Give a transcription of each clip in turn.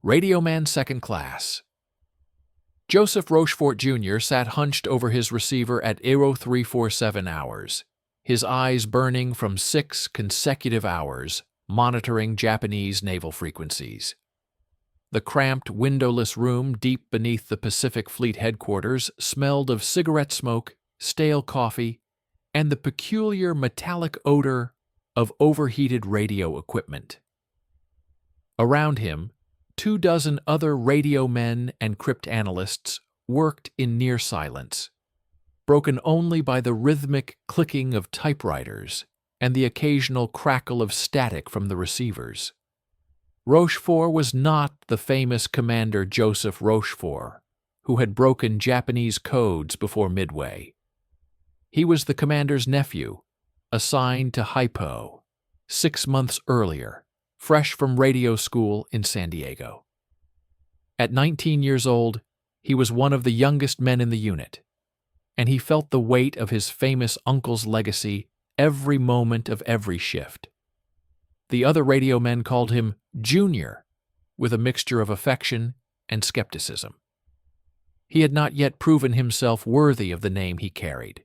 Radioman Second Class. Joseph Rochefort Jr. sat hunched over his receiver at 0347 hours, his eyes burning from 6 consecutive hours, monitoring Japanese naval frequencies. The cramped, windowless room deep beneath the Pacific Fleet headquarters smelled of cigarette smoke, stale coffee, and the peculiar metallic odor of overheated radio equipment. Around him, 24 other radio men and cryptanalysts worked in near silence, broken only by the rhythmic clicking of typewriters and the occasional crackle of static from the receivers. Rochefort was not the famous Commander Joseph Rochefort, who had broken Japanese codes before Midway. He was the commander's nephew, assigned to Hypo 6 months earlier, fresh from radio school in San Diego. At 19 years old, he was one of the youngest men in the unit, and he felt the weight of his famous uncle's legacy every moment of every shift. The other radio men called him Junior, with a mixture of affection and skepticism. He had not yet proven himself worthy of the name he carried.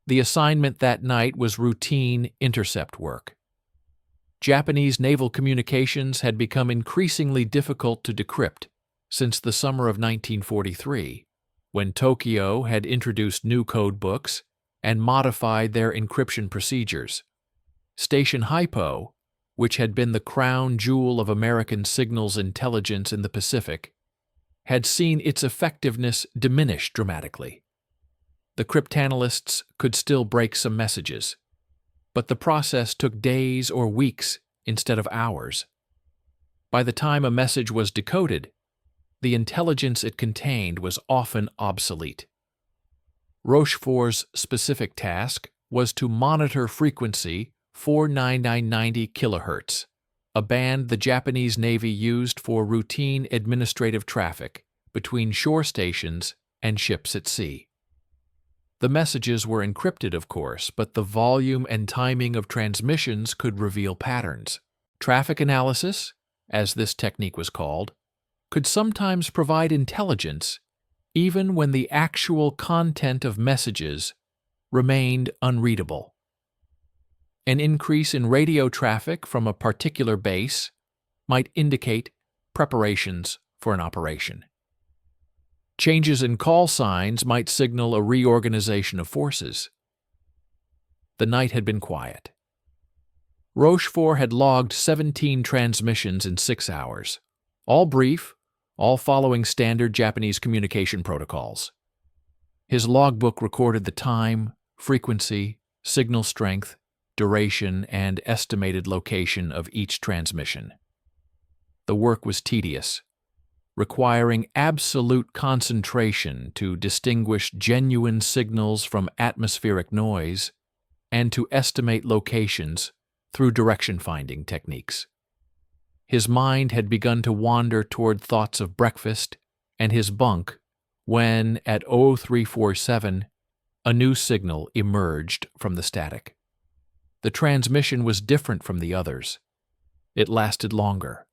The assignment that night was routine intercept work. Japanese naval communications had become increasingly difficult to decrypt since the summer of 1943, when Tokyo had introduced new code books and modified their encryption procedures. Station Hypo, which had been the crown jewel of American signals intelligence in the Pacific, had seen its effectiveness diminish dramatically. The cryptanalysts could still break some messages, but the process took days or weeks instead of hours. By the time a message was decoded, the intelligence it contained was often obsolete. Rochefort's specific task was to monitor frequency 49990 kHz, a band the Japanese Navy used for routine administrative traffic between shore stations and ships at sea. The messages were encrypted, of course, but the volume and timing of transmissions could reveal patterns. Traffic analysis, as this technique was called, could sometimes provide intelligence even when the actual content of messages remained unreadable. An increase in radio traffic from a particular base might indicate preparations for an operation. Changes in call signs might signal a reorganization of forces. The night had been quiet. Rochefort had logged 17 transmissions in 6 hours, all brief, all following standard Japanese communication protocols. His logbook recorded the time, frequency, signal strength, duration, and estimated location of each transmission. The work was tedious, requiring absolute concentration to distinguish genuine signals from atmospheric noise and to estimate locations through direction-finding techniques. His mind had begun to wander toward thoughts of breakfast and his bunk when, at 0347, a new signal emerged from the static. The transmission was different from the others. It lasted longer,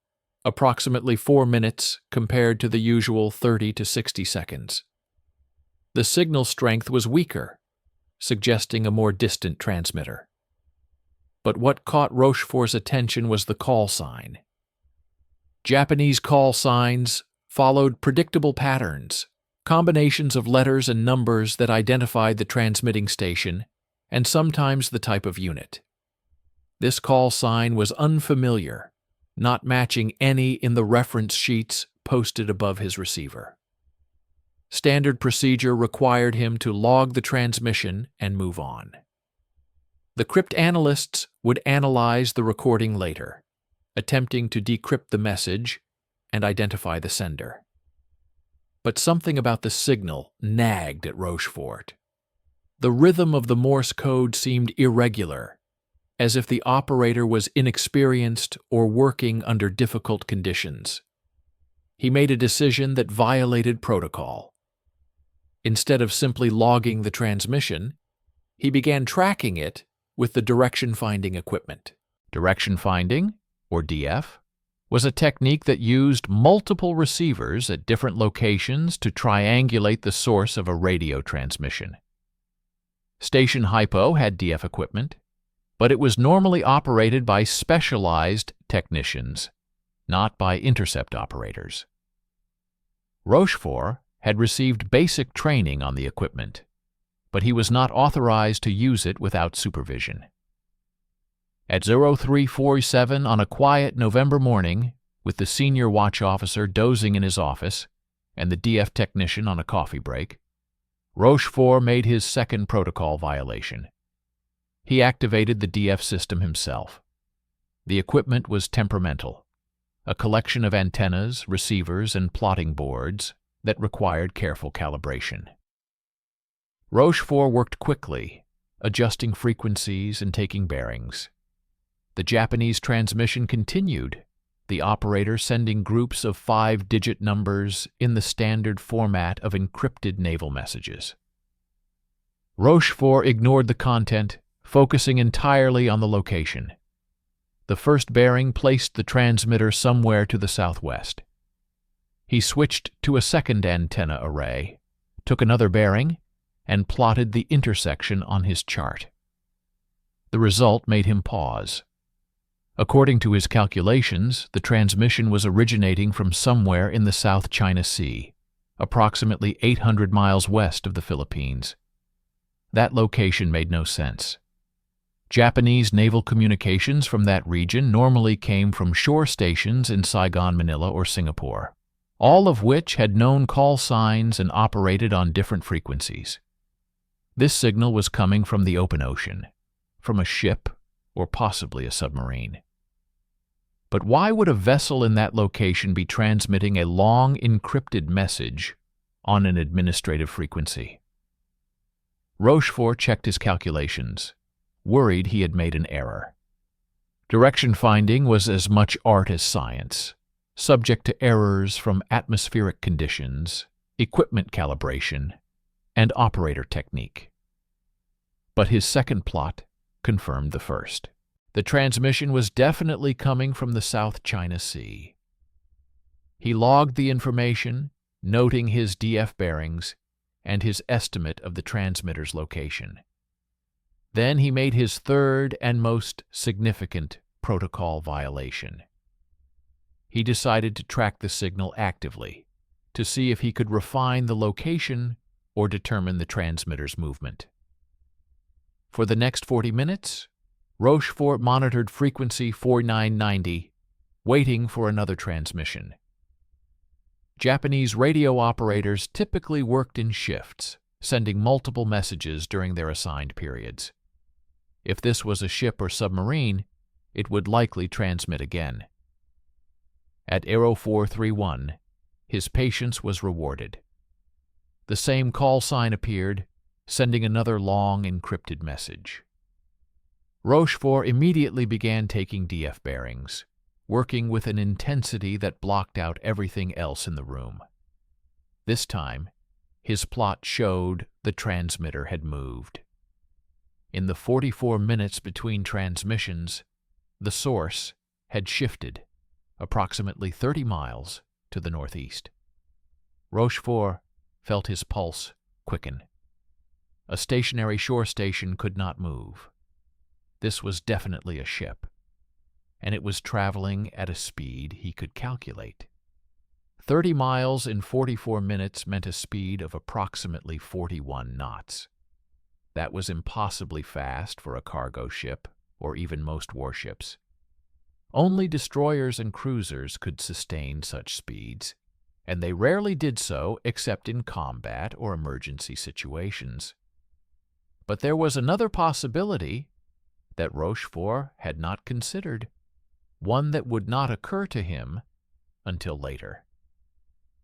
approximately 4 minutes compared to the usual 30 to 60 seconds. The signal strength was weaker, suggesting a more distant transmitter. But what caught Rochefort's attention was the call sign. Japanese call signs followed predictable patterns, combinations of letters and numbers that identified the transmitting station and sometimes the type of unit. This call sign was unfamiliar, not matching any in the reference sheets posted above his receiver. Standard procedure required him to log the transmission and move on. The cryptanalysts would analyze the recording later, attempting to decrypt the message and identify the sender. But something about the signal nagged at Rochefort. The rhythm of the Morse code seemed irregular, as if the operator was inexperienced or working under difficult conditions. He made a decision that violated protocol. Instead of simply logging the transmission, he began tracking it with the direction-finding equipment. Direction finding, or DF, was a technique that used multiple receivers at different locations to triangulate the source of a radio transmission. Station Hypo had DF equipment, but it was normally operated by specialized technicians, not by intercept operators. Rochefort had received basic training on the equipment, but he was not authorized to use it without supervision. At 0347 on a quiet November morning, with the senior watch officer dozing in his office and the DF technician on a coffee break, Rochefort made his second protocol violation. He activated the DF system himself. The equipment was temperamental, a collection of antennas, receivers, and plotting boards that required careful calibration. Rochefort worked quickly, adjusting frequencies and taking bearings. The Japanese transmission continued, the operator sending groups of 5-digit numbers in the standard format of encrypted naval messages. Rochefort ignored the content, focusing entirely on the location. The first bearing placed the transmitter somewhere to the southwest. He switched to a second antenna array, took another bearing, and plotted the intersection on his chart. The result made him pause. According to his calculations, the transmission was originating from somewhere in the South China Sea, approximately 800 miles west of the Philippines. That location made no sense. Japanese naval communications from that region normally came from shore stations in Saigon, Manila, or Singapore, all of which had known call signs and operated on different frequencies. This signal was coming from the open ocean, from a ship or possibly a submarine. But why would a vessel in that location be transmitting a long encrypted message on an administrative frequency? Rochefort checked his calculations, worried he had made an error. Direction finding was as much art as science, subject to errors from atmospheric conditions, equipment calibration, and operator technique. But his second plot confirmed the first. The transmission was definitely coming from the South China Sea. He logged the information, noting his DF bearings and his estimate of the transmitter's location. Then he made his third and most significant protocol violation. He decided to track the signal actively, to see if he could refine the location or determine the transmitter's movement. For the next 40 minutes, Rochefort monitored frequency 4990, waiting for another transmission. Japanese radio operators typically worked in shifts, sending multiple messages during their assigned periods. If this was a ship or submarine, it would likely transmit again. At 0431, his patience was rewarded. The same call sign appeared, sending another long encrypted message. Rochefort immediately began taking DF bearings, working with an intensity that blocked out everything else in the room. This time, his plot showed the transmitter had moved. In the 44 minutes between transmissions, the source had shifted approximately 30 miles to the northeast. Rochefort felt his pulse quicken. A stationary shore station could not move. This was definitely a ship, and it was traveling at a speed he could calculate. 30 miles in 44 minutes meant a speed of approximately 41 knots. That was impossibly fast for a cargo ship or even most warships. Only destroyers and cruisers could sustain such speeds, and they rarely did so except in combat or emergency situations. But there was another possibility that Rochefort had not considered, one that would not occur to him until later.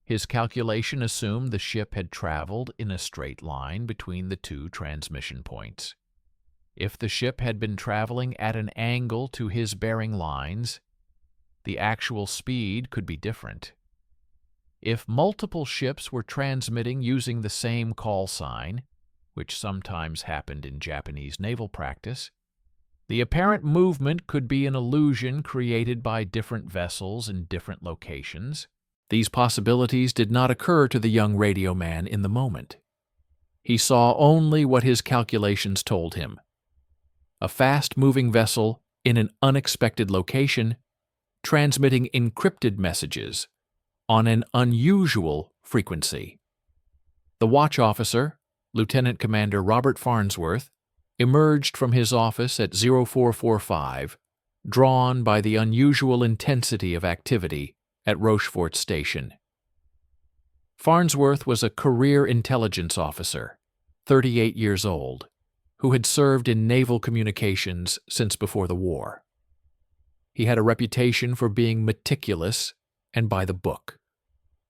His calculation assumed the ship had traveled in a straight line between the two transmission points. If the ship had been traveling at an angle to his bearing lines, the actual speed could be different. If multiple ships were transmitting using the same call sign, which sometimes happened in Japanese naval practice, The apparent movement could be an illusion created by different vessels in different locations. These possibilities did not occur to the young radio man in the moment. He saw only what his calculations told him. A fast-moving vessel in an unexpected location, transmitting encrypted messages on an unusual frequency. The watch officer, Lieutenant Commander Robert Farnsworth, emerged from his office at 0445, drawn by the unusual intensity of activity at Rochefort Station. Farnsworth was a career intelligence officer, 38 years old, who had served in naval communications since before the war. He had a reputation for being meticulous and by the book,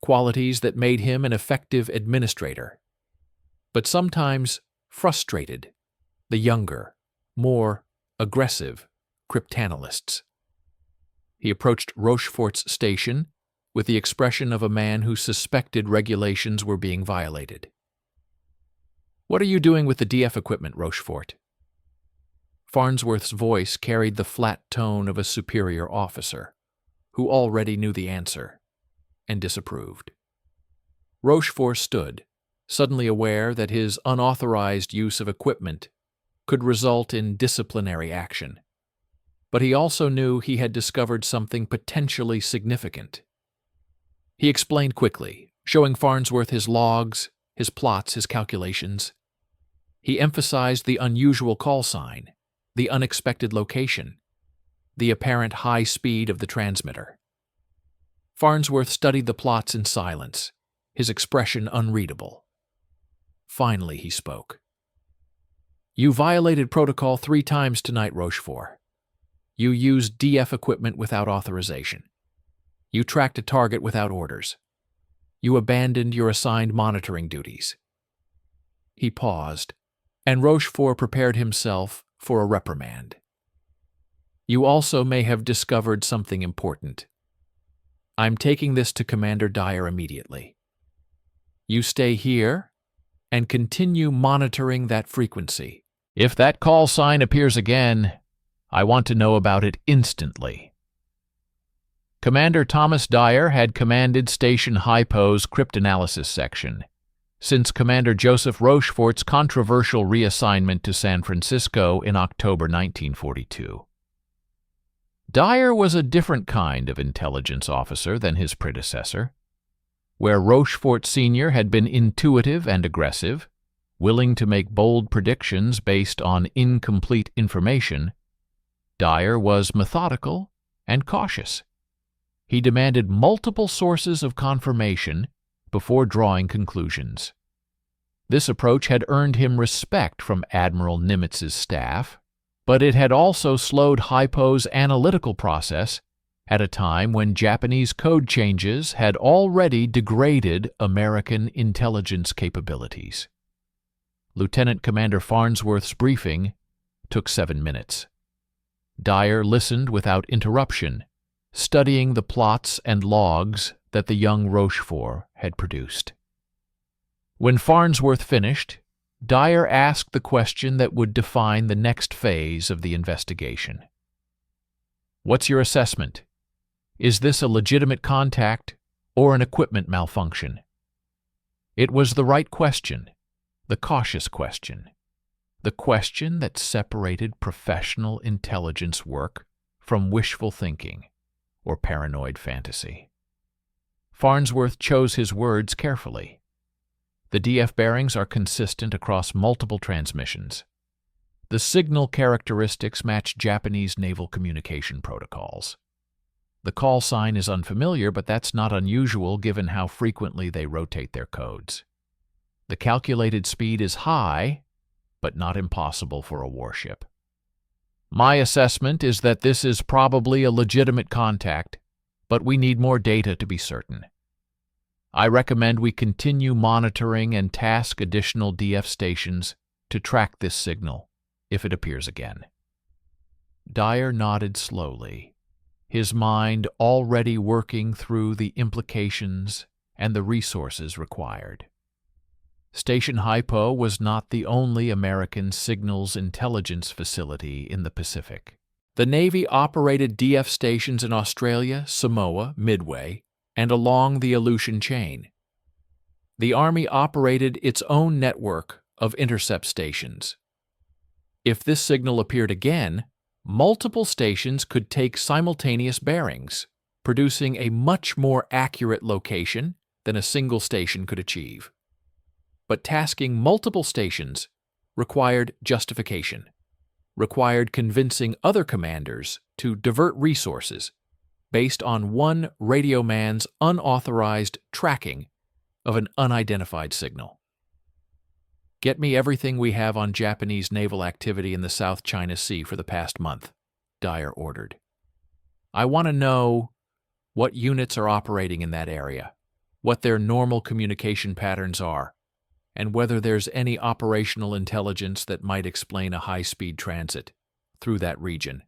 qualities that made him an effective administrator, but sometimes frustrated the younger, more aggressive cryptanalysts. He approached Rochefort's station with the expression of a man who suspected regulations were being violated. "What are you doing with the DF equipment, Rochefort?" Farnsworth's voice carried the flat tone of a superior officer, who already knew the answer and disapproved. Rochefort stood, suddenly aware that his unauthorized use of equipment could result in disciplinary action. But he also knew he had discovered something potentially significant. He explained quickly, showing Farnsworth his logs, his plots, his calculations. He emphasized the unusual call sign, the unexpected location, the apparent high speed of the transmitter. Farnsworth studied the plots in silence, his expression unreadable. Finally he spoke. "You violated protocol 3 times tonight, Rochefort. You used DF equipment without authorization. You tracked a target without orders. You abandoned your assigned monitoring duties." He paused, and Rochefort prepared himself for a reprimand. "You also may have discovered something important. I'm taking this to Commander Dyer immediately. You stay here and continue monitoring that frequency. If that call sign appears again, I want to know about it instantly." Commander Thomas Dyer had commanded Station Hypo's cryptanalysis section since Commander Joseph Rochefort's controversial reassignment to San Francisco in October 1942. Dyer was a different kind of intelligence officer than his predecessor. Where Rochefort Sr. had been intuitive and aggressive, willing to make bold predictions based on incomplete information, Dyer was methodical and cautious. He demanded multiple sources of confirmation before drawing conclusions. This approach had earned him respect from Admiral Nimitz's staff, but it had also slowed Hypo's analytical process at a time when Japanese code changes had already degraded American intelligence capabilities. Lieutenant Commander Farnsworth's briefing took 7 minutes. Dyer listened without interruption, studying the plots and logs that the young Rochefort had produced. When Farnsworth finished, Dyer asked the question that would define the next phase of the investigation. "What's your assessment? Is this a legitimate contact or an equipment malfunction?" It was the right question, the cautious question, the question that separated professional intelligence work from wishful thinking or paranoid fantasy. Farnsworth chose his words carefully. The DF bearings are consistent across multiple transmissions. The signal characteristics match Japanese naval communication protocols. The call sign is unfamiliar, but that's not unusual given how frequently they rotate their codes. The calculated speed is high, but not impossible for a warship. My assessment is that this is probably a legitimate contact, but we need more data to be certain. I recommend we continue monitoring and task additional DF stations to track this signal if it appears again." Dyer nodded slowly, his mind already working through the implications and the resources required. Station Haipo was not the only American signals intelligence facility in the Pacific. The Navy operated DF stations in Australia, Samoa, Midway, and along the Aleutian chain. The Army operated its own network of intercept stations. If this signal appeared again, multiple stations could take simultaneous bearings, producing a much more accurate location than a single station could achieve. But tasking multiple stations required justification, required convincing other commanders to divert resources based on one radioman's unauthorized tracking of an unidentified signal. Get me everything we have on Japanese naval activity in the South China Sea for the past month, Dyer ordered. I want to know what units are operating in that area, what their normal communication patterns are, and whether there's any operational intelligence that might explain a high-speed transit through that region.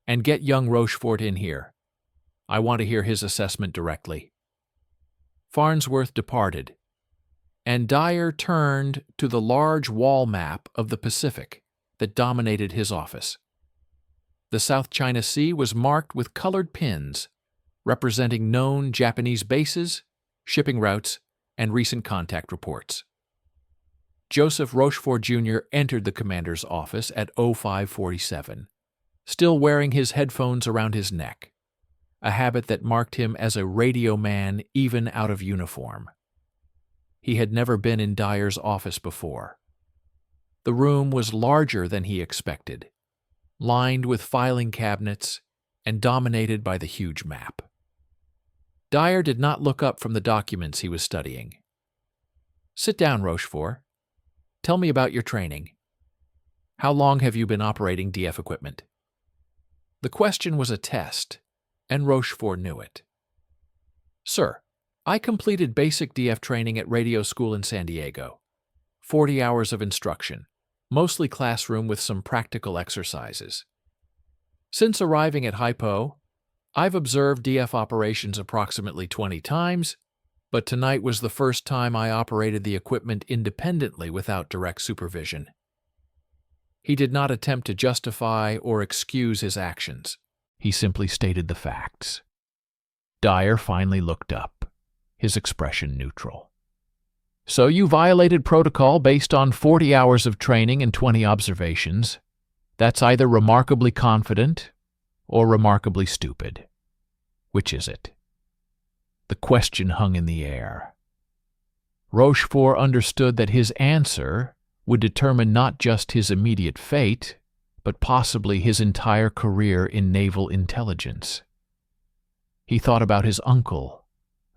And get young Rochefort in here. I want to hear his assessment directly. Farnsworth departed, and Dyer turned to the large wall map of the Pacific that dominated his office. The South China Sea was marked with colored pins representing known Japanese bases, shipping routes, and recent contact reports. Joseph Rochefort Jr. entered the commander's office at 0547, still wearing his headphones around his neck, a habit that marked him as a radio man even out of uniform. He had never been in Dyer's office before. The room was larger than he expected, lined with filing cabinets and dominated by the huge map. Dyer did not look up from the documents he was studying. Sit down, Rochefort. Tell me about your training. How long have you been operating DF equipment? The question was a test, and Rochefort knew it. Sir, I completed basic DF training at radio school in San Diego. 40 hours of instruction, mostly classroom with some practical exercises. Since arriving at Haipo, I've observed DF operations approximately 20 times, but tonight was the first time I operated the equipment independently without direct supervision. He did not attempt to justify or excuse his actions. He simply stated the facts. Dyer finally looked up, his expression neutral. So you violated protocol based on 40 hours of training and 20 observations. That's either remarkably confident or remarkably stupid. Which is it? The question hung in the air. Rochefort understood that his answer would determine not just his immediate fate, but possibly his entire career in naval intelligence. He thought about his uncle,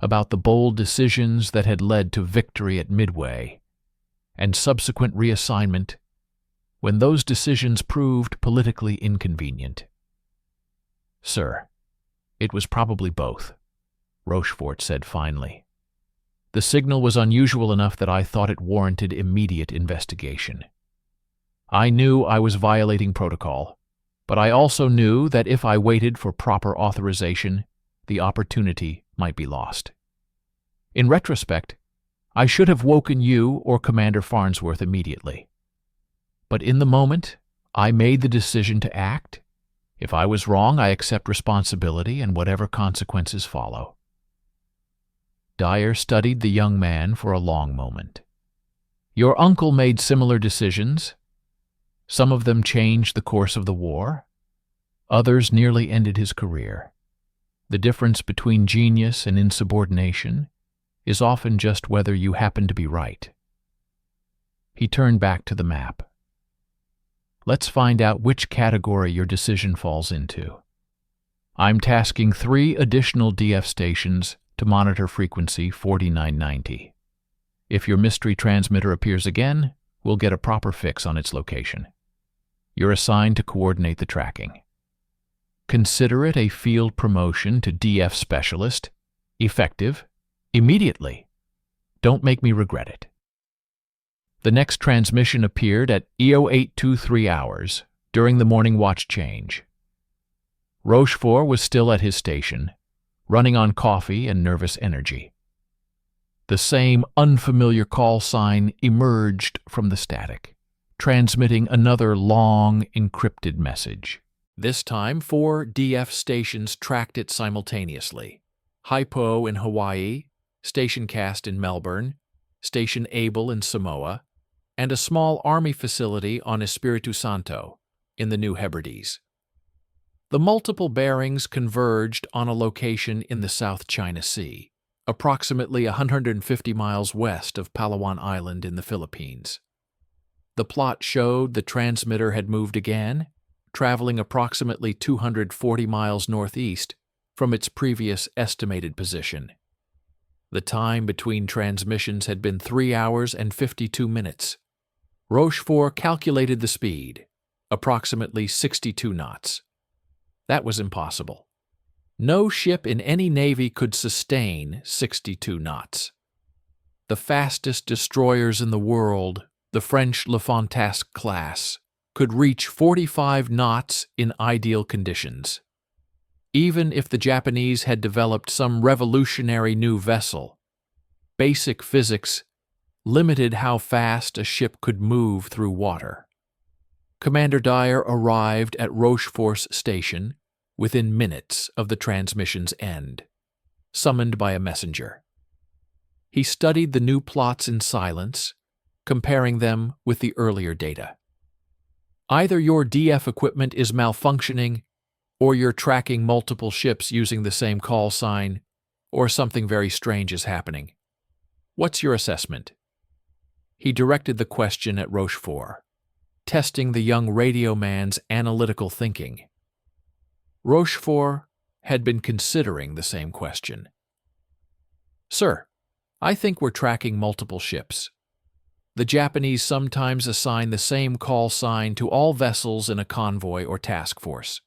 about the bold decisions that had led to victory at Midway, and subsequent reassignment when those decisions proved politically inconvenient. Sir, it was probably both, Rochefort said finally. The signal was unusual enough that I thought it warranted immediate investigation. I knew I was violating protocol, but I also knew that if I waited for proper authorization, the opportunity might be lost. In retrospect, I should have woken you or Commander Farnsworth immediately. But in the moment, I made the decision to act. If I was wrong, I accept responsibility and whatever consequences follow. Dyer studied the young man for a long moment. Your uncle made similar decisions. Some of them changed the course of the war. Others nearly ended his career. The difference between genius and insubordination is often just whether you happen to be right. He turned back to the map. Let's find out which category your decision falls into. I'm tasking 3 additional DF stations to monitor frequency 4990. If your mystery transmitter appears again, we'll get a proper fix on its location. You're assigned to coordinate the tracking. Consider it a field promotion to DF specialist, effective, immediately. Don't make me regret it. The next transmission appeared at EO823 hours during the morning watch change. Rochefort was still at his station, running on coffee and nervous energy. The same unfamiliar call sign emerged from the static, transmitting another long, encrypted message. This time, 4 DF stations tracked it simultaneously. Hypo in Hawaii, Station Cast in Melbourne, Station Able in Samoa, and a small army facility on Espiritu Santo in the New Hebrides. The multiple bearings converged on a location in the South China Sea, approximately 150 miles west of Palawan Island in the Philippines. The plot showed the transmitter had moved again, traveling approximately 240 miles northeast from its previous estimated position. The time between transmissions had been 3 hours and 52 minutes. Rochefort calculated the speed, approximately 62 knots. That was impossible. No ship in any navy could sustain 62 knots. The fastest destroyers in the world, the French Le Fantasque class, could reach 45 knots in ideal conditions. Even if the Japanese had developed some revolutionary new vessel, basic physics limited how fast a ship could move through water. Commander Dyer arrived at Rochefort's station within minutes of the transmission's end, summoned by a messenger. He studied the new plots in silence, comparing them with the earlier data. Either your DF equipment is malfunctioning, or you're tracking multiple ships using the same call sign, or something very strange is happening. What's your assessment? He directed the question at Rochefort, testing the young radioman's analytical thinking. Rochefort had been considering the same question. Sir, I think we're tracking multiple ships. The Japanese sometimes assign the same call sign to all vessels in a convoy or task force.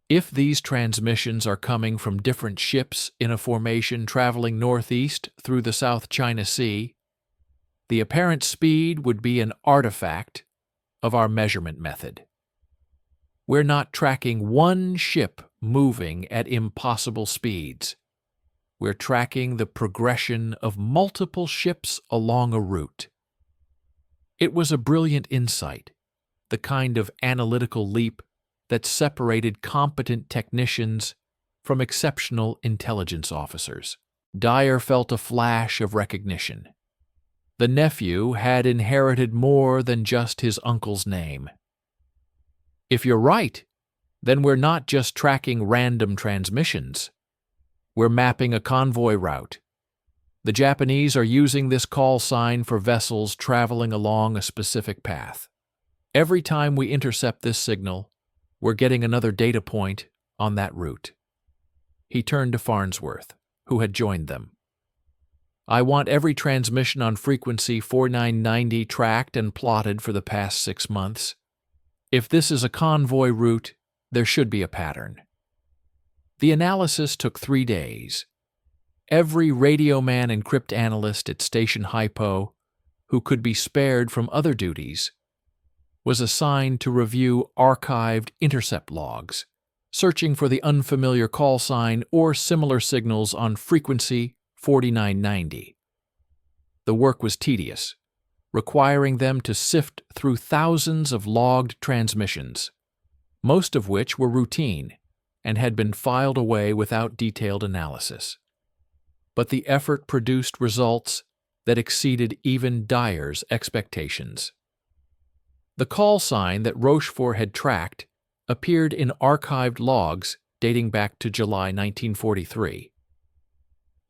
If these transmissions are coming from different ships in a formation traveling northeast through the South China Sea, the apparent speed would be an artifact of our measurement method. We're not tracking one ship moving at impossible speeds. We're tracking the progression of multiple ships along a route. It was a brilliant insight, the kind of analytical leap that separated competent technicians from exceptional intelligence officers. Dyer felt a flash of recognition. The nephew had inherited more than just his uncle's name. If you're right, then we're not just tracking random transmissions. We're mapping a convoy route. The Japanese are using this call sign for vessels traveling along a specific path. Every time we intercept this signal, we're getting another data point on that route. He turned to Farnsworth, who had joined them. I want every transmission on frequency 4990 tracked and plotted for the past 6 months. If this is a convoy route, there should be a pattern. The analysis took 3 days. Every Radioman and crypt analyst at Station Hypo, who could be spared from other duties, was assigned to review archived intercept logs, searching for the unfamiliar call sign or similar signals on frequency 4990. The work was tedious, requiring them to sift through thousands of logged transmissions, most of which were routine and had been filed away without detailed analysis. But the effort produced results that exceeded even Dyer's expectations. The call sign that Rochefort had tracked appeared in archived logs dating back to July 1943.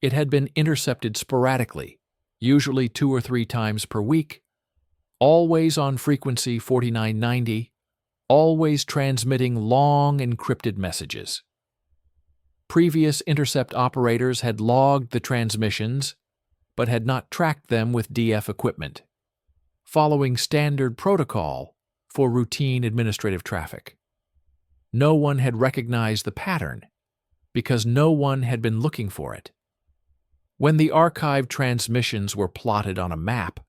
It had been intercepted sporadically, usually 2 or 3 times per week, always on frequency 4990, always transmitting long encrypted messages. Previous intercept operators had logged the transmissions, but had not tracked them with DF equipment, following standard protocol for routine administrative traffic. No one had recognized the pattern, because no one had been looking for it. When the archived transmissions were plotted on a map,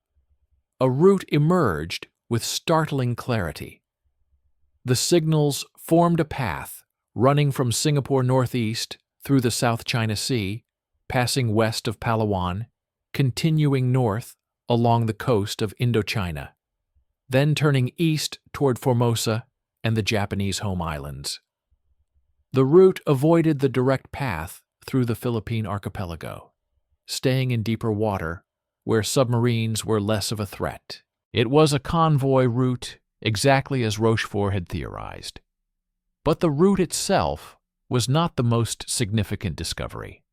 a route emerged with startling clarity. The signals formed a path running from Singapore northeast through the South China Sea, passing west of Palawan, continuing north along the coast of Indochina, then turning east toward Formosa and the Japanese home islands. The route avoided the direct path through the Philippine archipelago, staying in deeper water where submarines were less of a threat. It was a convoy route exactly as Rochefort had theorized. But the route itself was not the most significant discovery.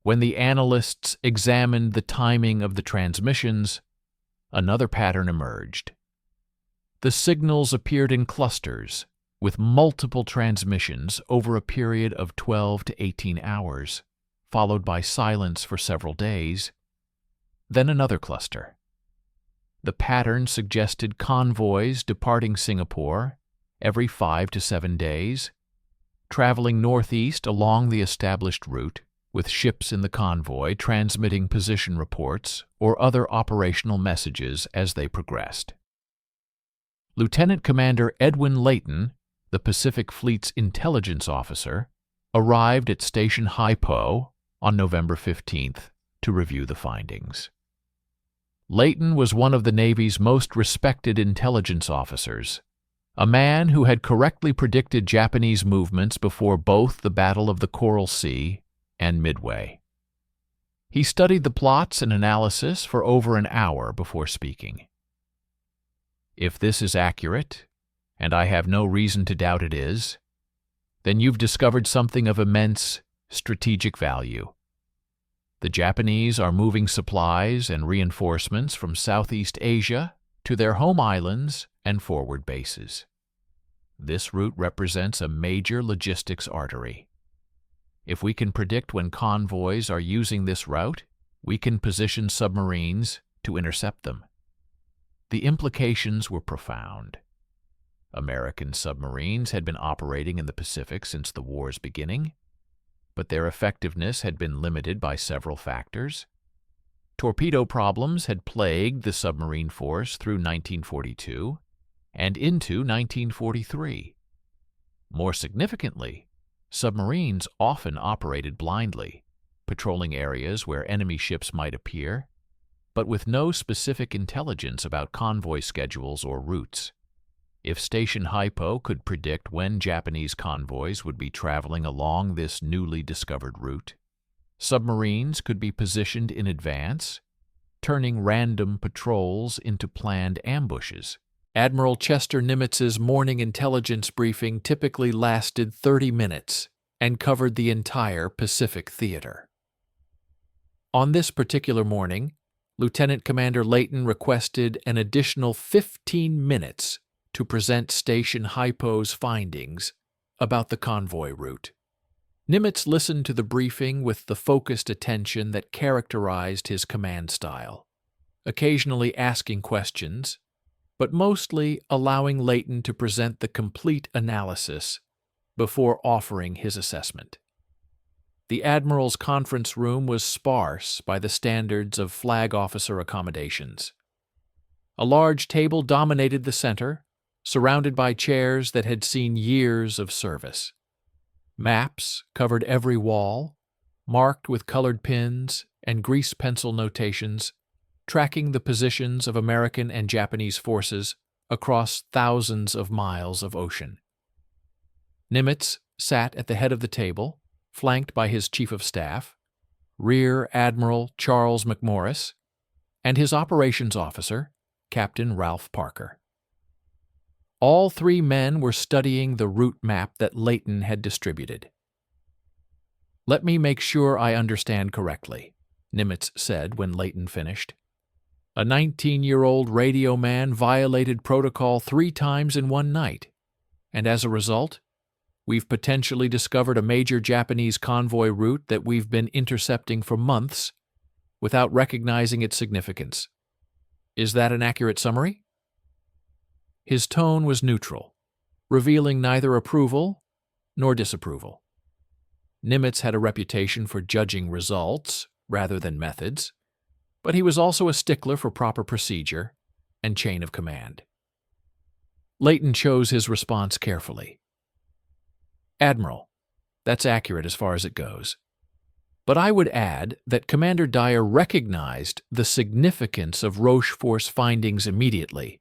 When the analysts examined the timing of the transmissions, another pattern emerged. The signals appeared in clusters, with multiple transmissions over a period of 12 to 18 hours, followed by silence for several days, then another cluster. The pattern suggested convoys departing Singapore every 5 to 7 days, traveling northeast along the established route, with ships in the convoy transmitting position reports or other operational messages as they progressed. Lieutenant Commander Edwin Layton, the Pacific Fleet's intelligence officer, arrived at Station Haipo on November 15th to review the findings. Layton was one of the Navy's most respected intelligence officers, a man who had correctly predicted Japanese movements before both the Battle of the Coral Sea and Midway. He studied the plots and analysis for over an hour before speaking. If this is accurate, and I have no reason to doubt it is, then you've discovered something of immense strategic value. The Japanese are moving supplies and reinforcements from Southeast Asia to their home islands and forward bases. This route represents a major logistics artery. If we can predict when convoys are using this route, we can position submarines to intercept them. The implications were profound. American submarines had been operating in the Pacific since the war's beginning, but their effectiveness had been limited by several factors. Torpedo problems had plagued the submarine force through 1942 and into 1943. More significantly, submarines often operated blindly, patrolling areas where enemy ships might appear, but with no specific intelligence about convoy schedules or routes. If Station Haipo could predict when Japanese convoys would be traveling along this newly discovered route, submarines could be positioned in advance, turning random patrols into planned ambushes. Admiral Chester Nimitz's morning intelligence briefing typically lasted 30 minutes and covered the entire Pacific theater. On this particular morning, Lieutenant Commander Layton requested an additional 15 minutes to present Station Haipo's findings about the convoy route. Nimitz listened to the briefing with the focused attention that characterized his command style, occasionally asking questions, but mostly allowing Layton to present the complete analysis before offering his assessment. The Admiral's conference room was sparse by the standards of flag officer accommodations. A large table dominated the center, surrounded by chairs that had seen years of service. Maps covered every wall, marked with colored pins and grease pencil notations, tracking the positions of American and Japanese forces across thousands of miles of ocean. Nimitz sat at the head of the table, flanked by his Chief of Staff, Rear Admiral Charles McMorris, and his operations officer, Captain Ralph Parker. All three men were studying the route map that Layton had distributed. "Let me make sure I understand correctly," Nimitz said when Layton finished. "A 19-year-old radioman violated protocol 3 times in one night, and as a result, we've potentially discovered a major Japanese convoy route that we've been intercepting for months without recognizing its significance. Is that an accurate summary?" His tone was neutral, revealing neither approval nor disapproval. Nimitz had a reputation for judging results rather than methods, but he was also a stickler for proper procedure and chain of command. Layton chose his response carefully. "Admiral, that's accurate as far as it goes. But I would add that Commander Dyer recognized the significance of Rochefort's findings immediately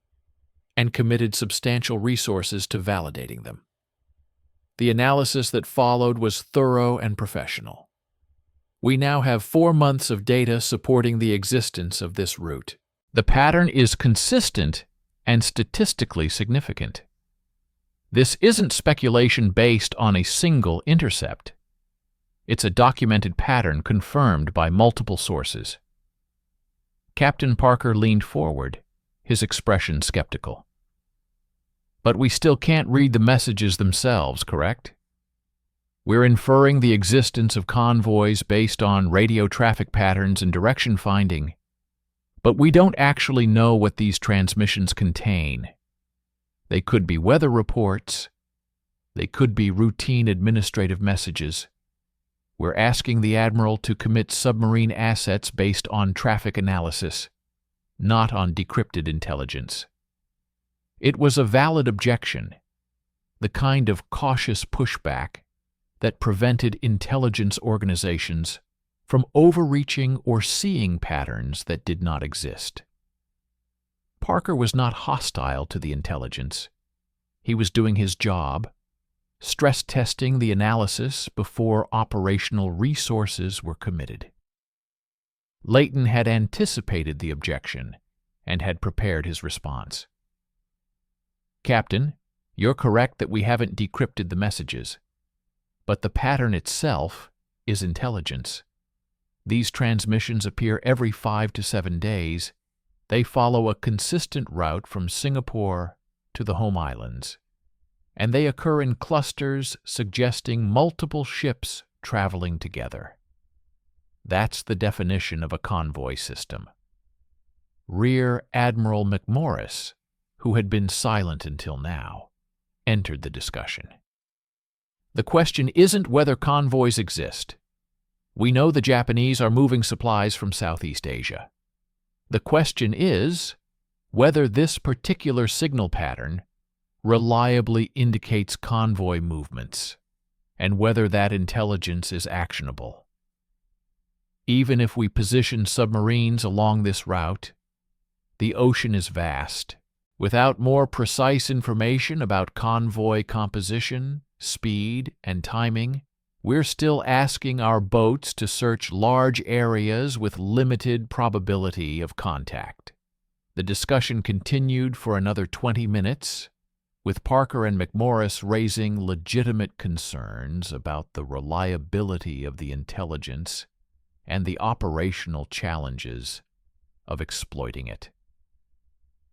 and committed substantial resources to validating them. The analysis that followed was thorough and professional. We now have 4 months of data supporting the existence of this route. The pattern is consistent and statistically significant. This isn't speculation based on a single intercept. It's a documented pattern confirmed by multiple sources. Captain Parker leaned forward, his expression skeptical. But we still can't read the messages themselves, correct? We're inferring the existence of convoys based on radio traffic patterns and direction finding, but we don't actually know what these transmissions contain. They could be weather reports. They could be routine administrative messages. We're asking the Admiral to commit submarine assets based on traffic analysis, not on decrypted intelligence. It was a valid objection, the kind of cautious pushback that prevented intelligence organizations from overreaching or seeing patterns that did not exist. Parker was not hostile to the intelligence. He was doing his job, stress testing the analysis before operational resources were committed. Layton had anticipated the objection and had prepared his response. Captain, you're correct that we haven't decrypted the messages, but the pattern itself is intelligence. These transmissions appear every 5 to 7 days. They follow a consistent route from Singapore to the home islands, and they occur in clusters suggesting multiple ships traveling together. That's the definition of a convoy system. Rear Admiral McMorris, who had been silent until now, entered the discussion. The question isn't whether convoys exist. We know the Japanese are moving supplies from Southeast Asia. The question is whether this particular signal pattern reliably indicates convoy movements, and whether that intelligence is actionable. Even if we position submarines along this route, the ocean is vast. Without more precise information about convoy composition, speed, and timing, we're still asking our boats to search large areas with limited probability of contact. The discussion continued for another 20 minutes, with Parker and McMorris raising legitimate concerns about the reliability of the intelligence and the operational challenges of exploiting it.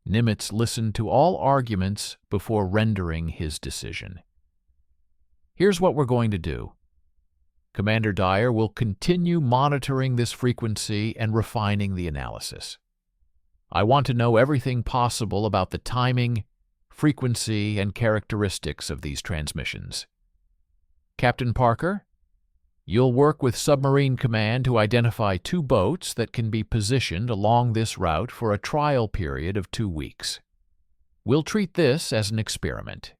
Nimitz listened to all arguments before rendering his decision. Here's what we're going to do. Commander Dyer will continue monitoring this frequency and refining the analysis. I want to know everything possible about the timing, frequency, and characteristics of these transmissions. Captain Parker, you'll work with Submarine Command to identify 2 boats that can be positioned along this route for a trial period of 2 weeks. We'll treat this as an experiment.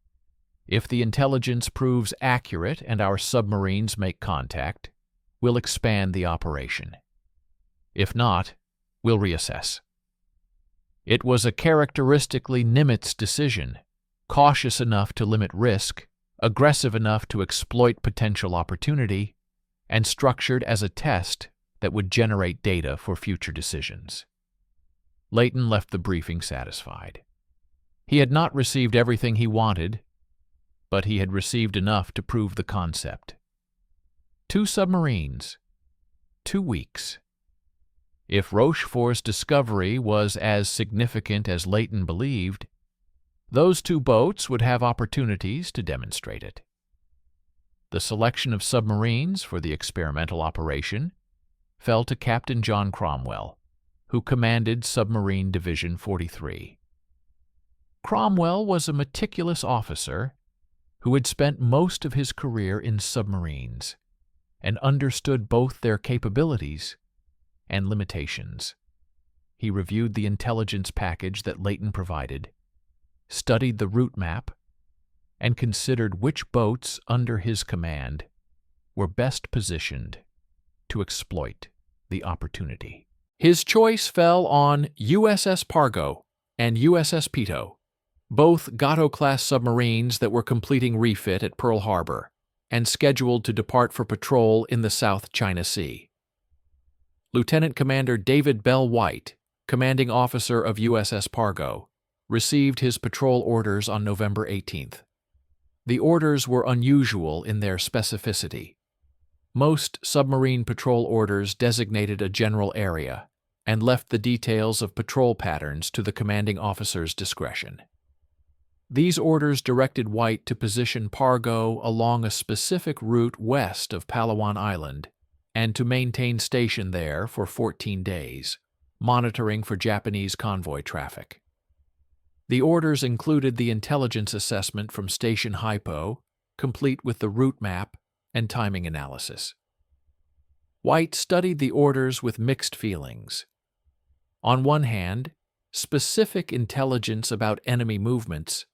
If the intelligence proves accurate and our submarines make contact, we'll expand the operation. If not, we'll reassess. It was a characteristically Nimitz decision, cautious enough to limit risk, aggressive enough to exploit potential opportunity, and structured as a test that would generate data for future decisions. Layton left the briefing satisfied. He had not received everything he wanted, but he had received enough to prove the concept. 2 submarines, 2 weeks. If Rochefort's discovery was as significant as Layton believed, those 2 boats would have opportunities to demonstrate it. The selection of submarines for the experimental operation fell to Captain John Cromwell, who commanded Submarine Division 43. Cromwell was a meticulous officer who had spent most of his career in submarines and understood both their capabilities and limitations. He reviewed the intelligence package that Layton provided, studied the route map, and considered which boats under his command were best positioned to exploit the opportunity. His choice fell on USS Pargo and USS Pito, both Gato-class submarines that were completing refit at Pearl Harbor and scheduled to depart for patrol in the South China Sea. Lieutenant Commander David Bell White, commanding officer of USS Pargo, received his patrol orders on November 18th. The orders were unusual in their specificity. Most submarine patrol orders designated a general area and left the details of patrol patterns to the commanding officer's discretion. These orders directed White to position Pargo along a specific route west of Palawan Island and to maintain station there for 14 days, monitoring for Japanese convoy traffic. The orders included the intelligence assessment from Station Hypo, complete with the route map and timing analysis. White studied the orders with mixed feelings. On one hand, specific intelligence about enemy movements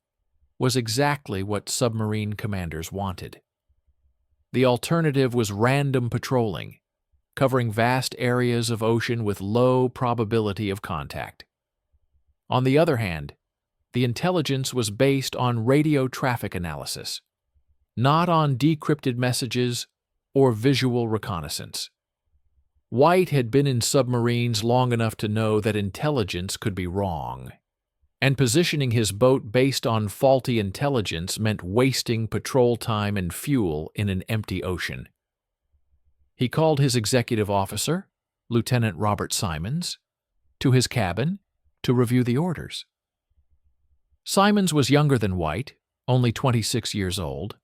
was exactly what submarine commanders wanted. The alternative was random patrolling, covering vast areas of ocean with low probability of contact. On the other hand, the intelligence was based on radio traffic analysis, not on decrypted messages or visual reconnaissance. White had been in submarines long enough to know that intelligence could be wrong, and positioning his boat based on faulty intelligence meant wasting patrol time and fuel in an empty ocean. He called his executive officer, Lieutenant Robert Simons, to his cabin to review the orders. Simons was younger than White, only 26 years old,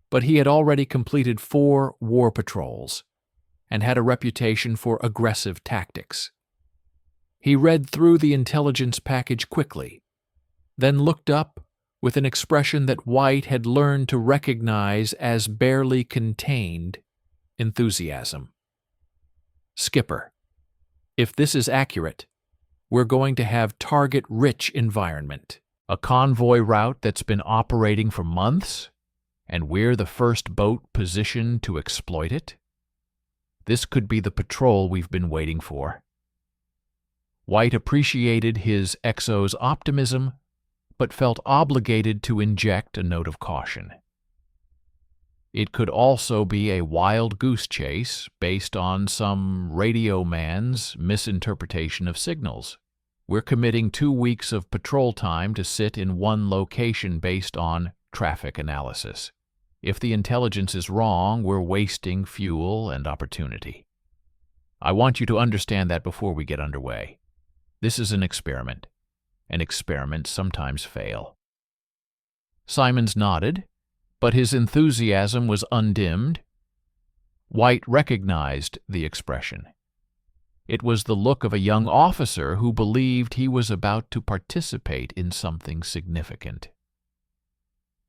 but he had already completed 4 war patrols and had a reputation for aggressive tactics. He read through the intelligence package quickly, then looked up with an expression that White had learned to recognize as barely contained enthusiasm. "Skipper, if this is accurate, we're going to have target-rich environment. A convoy route that's been operating for months, and we're the first boat positioned to exploit it? This could be the patrol we've been waiting for." White appreciated his XO's optimism, but felt obligated to inject a note of caution. It could also be a wild goose chase based on some radioman's misinterpretation of signals. We're committing 2 weeks of patrol time to sit in one location based on traffic analysis. If the intelligence is wrong, we're wasting fuel and opportunity. I want you to understand that before we get underway. This is an experiment, and experiments sometimes fail. Simons nodded, but his enthusiasm was undimmed. White recognized the expression. It was the look of a young officer who believed he was about to participate in something significant.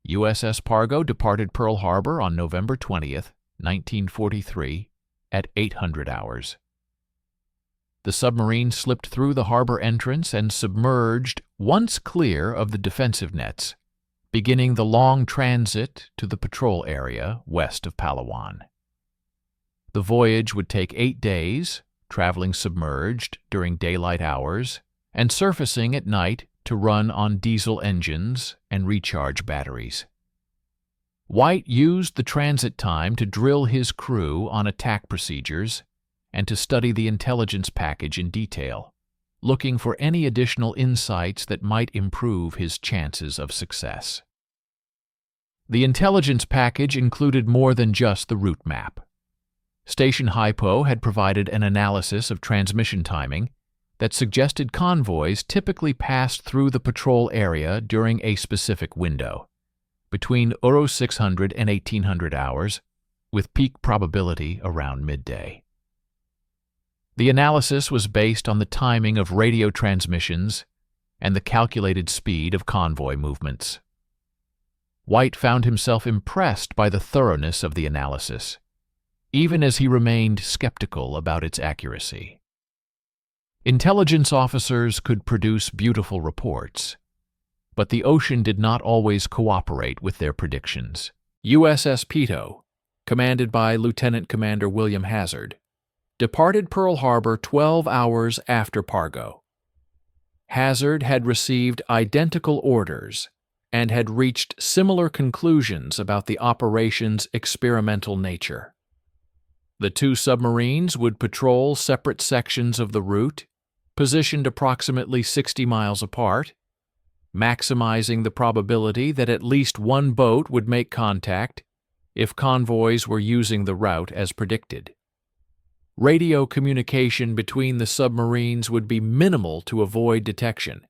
USS Pargo departed Pearl Harbor on November 20th, 1943, at 800 hours. The submarine slipped through the harbor entrance and submerged once clear of the defensive nets, beginning the long transit to the patrol area west of Palawan. The voyage would take 8 days, traveling submerged during daylight hours and surfacing at night to run on diesel engines and recharge batteries. White used the transit time to drill his crew on attack procedures and to study the intelligence package in detail, looking for any additional insights that might improve his chances of success. The intelligence package included more than just the route map. Station Hypo had provided an analysis of transmission timing that suggested convoys typically passed through the patrol area during a specific window, between 600 and 1800 hours, with peak probability around midday. The analysis was based on the timing of radio transmissions and the calculated speed of convoy movements. White found himself impressed by the thoroughness of the analysis, even as he remained skeptical about its accuracy. Intelligence officers could produce beautiful reports, but the ocean did not always cooperate with their predictions. USS Pito, commanded by Lieutenant Commander William Hazard, departed Pearl Harbor 12 hours after Pargo. Hazard had received identical orders and had reached similar conclusions about the operation's experimental nature. The two submarines would patrol separate sections of the route, positioned approximately 60 miles apart, maximizing the probability that at least one boat would make contact if convoys were using the route as predicted. Radio communication between the submarines would be minimal to avoid detection,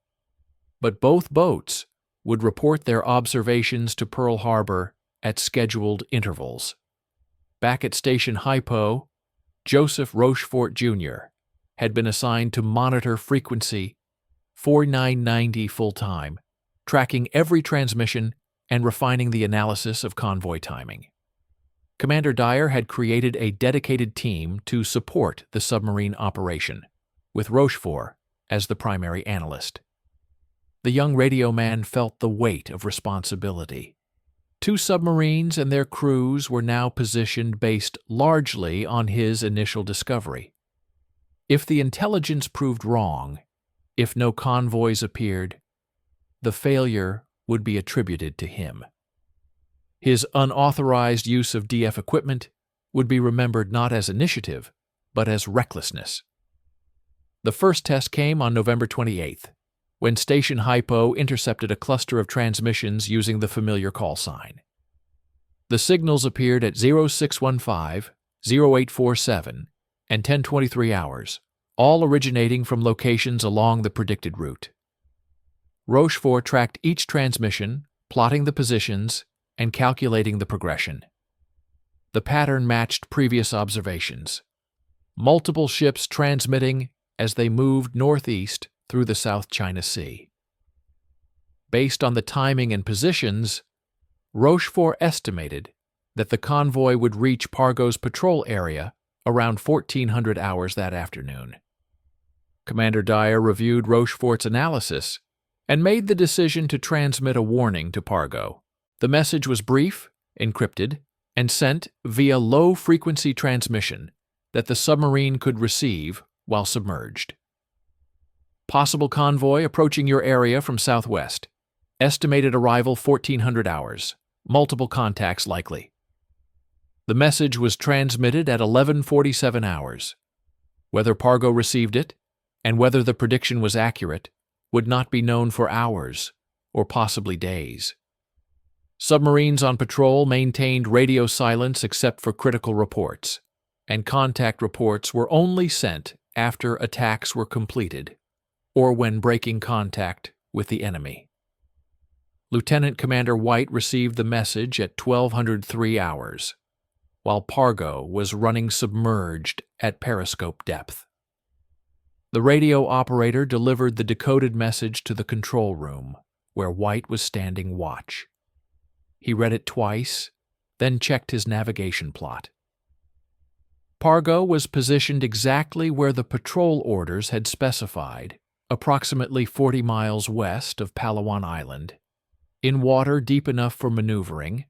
but both boats would report their observations to Pearl Harbor at scheduled intervals. Back at Station Hypo, Joseph Rochefort, Jr. had been assigned to monitor frequency 4990 full-time, tracking every transmission and refining the analysis of convoy timing. Commander Dyer had created a dedicated team to support the submarine operation, with Rochefort as the primary analyst. The young radio man felt the weight of responsibility. Two submarines and their crews were now positioned based largely on his initial discovery. If the intelligence proved wrong, if no convoys appeared, the failure would be attributed to him. His unauthorized use of DF equipment would be remembered not as initiative, but as recklessness. The first test came on November 28th, when Station Hypo intercepted a cluster of transmissions using the familiar call sign. The signals appeared at 0615, 0847, and 10:23 hours, all originating from locations along the predicted route. Rochefort tracked each transmission, plotting the positions and calculating the progression. The pattern matched previous observations. Multiple ships transmitting as they moved northeast through the South China Sea. Based on the timing and positions, Rochefort estimated that the convoy would reach Pargo's patrol area around 1400 hours that afternoon. Commander Dyer reviewed Rochefort's analysis and made the decision to transmit a warning to Pargo. The message was brief, encrypted, and sent via low-frequency transmission that the submarine could receive while submerged. Possible convoy approaching your area from southwest. Estimated arrival 1400 hours. Multiple contacts likely. The message was transmitted at 11:47 hours. Whether Pargo received it, and whether the prediction was accurate, would not be known for hours, or possibly days. Submarines on patrol maintained radio silence except for critical reports, and contact reports were only sent after attacks were completed, or when breaking contact with the enemy. Lieutenant Commander White received the message at 1203 hours, while Pargo was running submerged at periscope depth. The radio operator delivered the decoded message to the control room, where White was standing watch. He read it twice, then checked his navigation plot. Pargo was positioned exactly where the patrol orders had specified, approximately 40 miles west of Palawan Island, in water deep enough for maneuvering,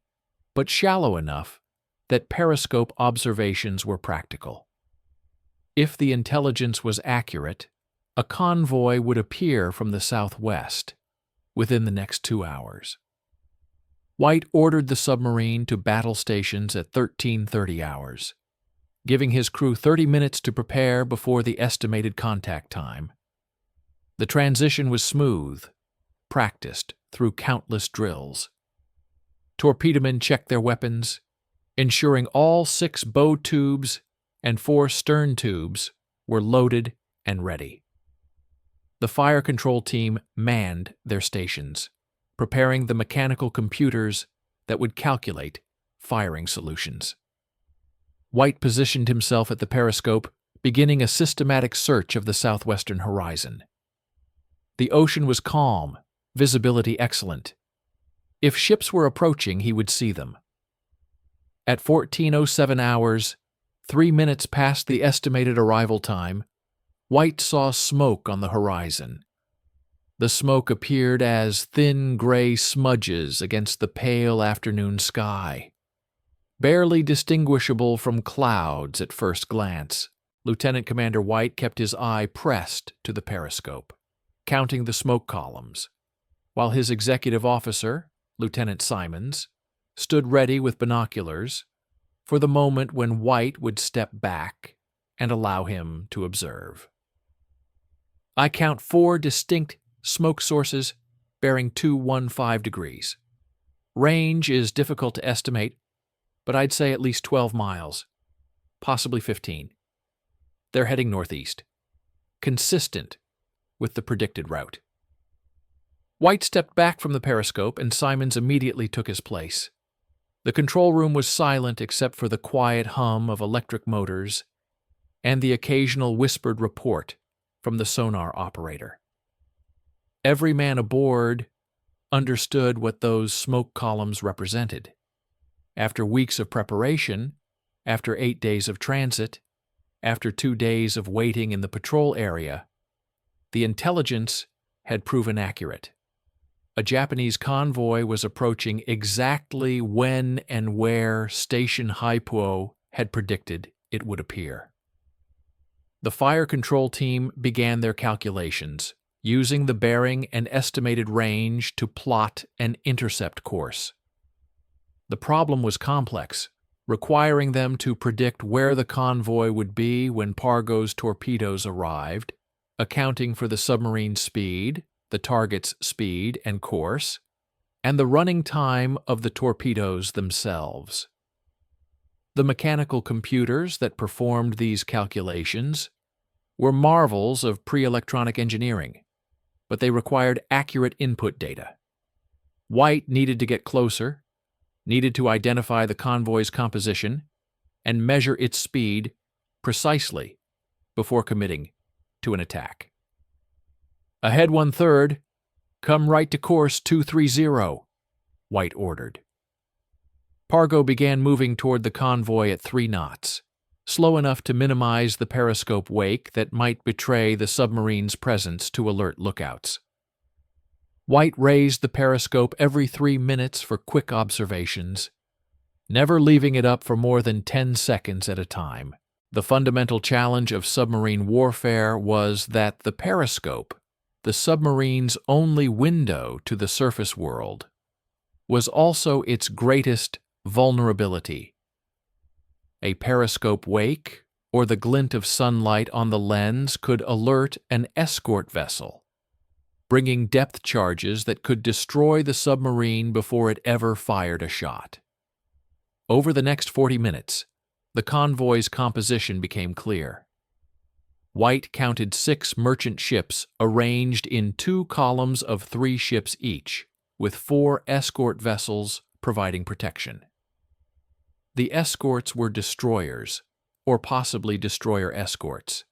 but shallow enough that periscope observations were practical. If the intelligence was accurate, a convoy would appear from the southwest within the next 2 hours. White ordered the submarine to battle stations at 1330 hours, giving his crew 30 minutes to prepare before the estimated contact time. The transition was smooth, practiced through countless drills. Torpedomen checked their weapons, ensuring all 6 bow tubes and 4 stern tubes were loaded and ready. The fire control team manned their stations, preparing the mechanical computers that would calculate firing solutions. White positioned himself at the periscope, beginning a systematic search of the southwestern horizon. The ocean was calm, visibility excellent. If ships were approaching, he would see them. At 14:07 hours, 3 minutes past the estimated arrival time, White saw smoke on the horizon. The smoke appeared as thin gray smudges against the pale afternoon sky, barely distinguishable from clouds at first glance. Lieutenant Commander White kept his eye pressed to the periscope, counting the smoke columns, while his executive officer, Lieutenant Simons, stood ready with binoculars for the moment when White would step back and allow him to observe. I count 4 distinct smoke sources bearing 215 degrees. Range is difficult to estimate, but I'd say at least 12 miles, possibly 15. They're heading northeast, consistent with the predicted route. White stepped back from the periscope, and Simons immediately took his place. The control room was silent except for the quiet hum of electric motors and the occasional whispered report from the sonar operator. Every man aboard understood what those smoke columns represented. After weeks of preparation, after 8 days of transit, after 2 days of waiting in the patrol area, the intelligence had proven accurate. A Japanese convoy was approaching exactly when and where Station Haipuo had predicted it would appear. The fire control team began their calculations, using the bearing and estimated range to plot an intercept course. The problem was complex, requiring them to predict where the convoy would be when Pargo's torpedoes arrived, accounting for the submarine's speed, the target's speed and course, and the running time of the torpedoes themselves. The mechanical computers that performed these calculations were marvels of pre-electronic engineering, but they required accurate input data. White needed to get closer, needed to identify the convoy's composition, and measure its speed precisely before committing to an attack. "Ahead 1/3, come right to course 230, White ordered. Pargo began moving toward the convoy at 3 knots, slow enough to minimize the periscope wake that might betray the submarine's presence to alert lookouts. White raised the periscope every 3 minutes for quick observations, never leaving it up for more than 10 seconds at a time. The fundamental challenge of submarine warfare was that the periscope, the submarine's only window to the surface world, was also its greatest vulnerability. A periscope wake, or the glint of sunlight on the lens, could alert an escort vessel, bringing depth charges that could destroy the submarine before it ever fired a shot. Over the next 40 minutes, the convoy's composition became clear. White counted 6 merchant ships arranged in 2 columns of 3 ships each, with 4 escort vessels providing protection. The escorts were destroyers, or possibly destroyer escorts,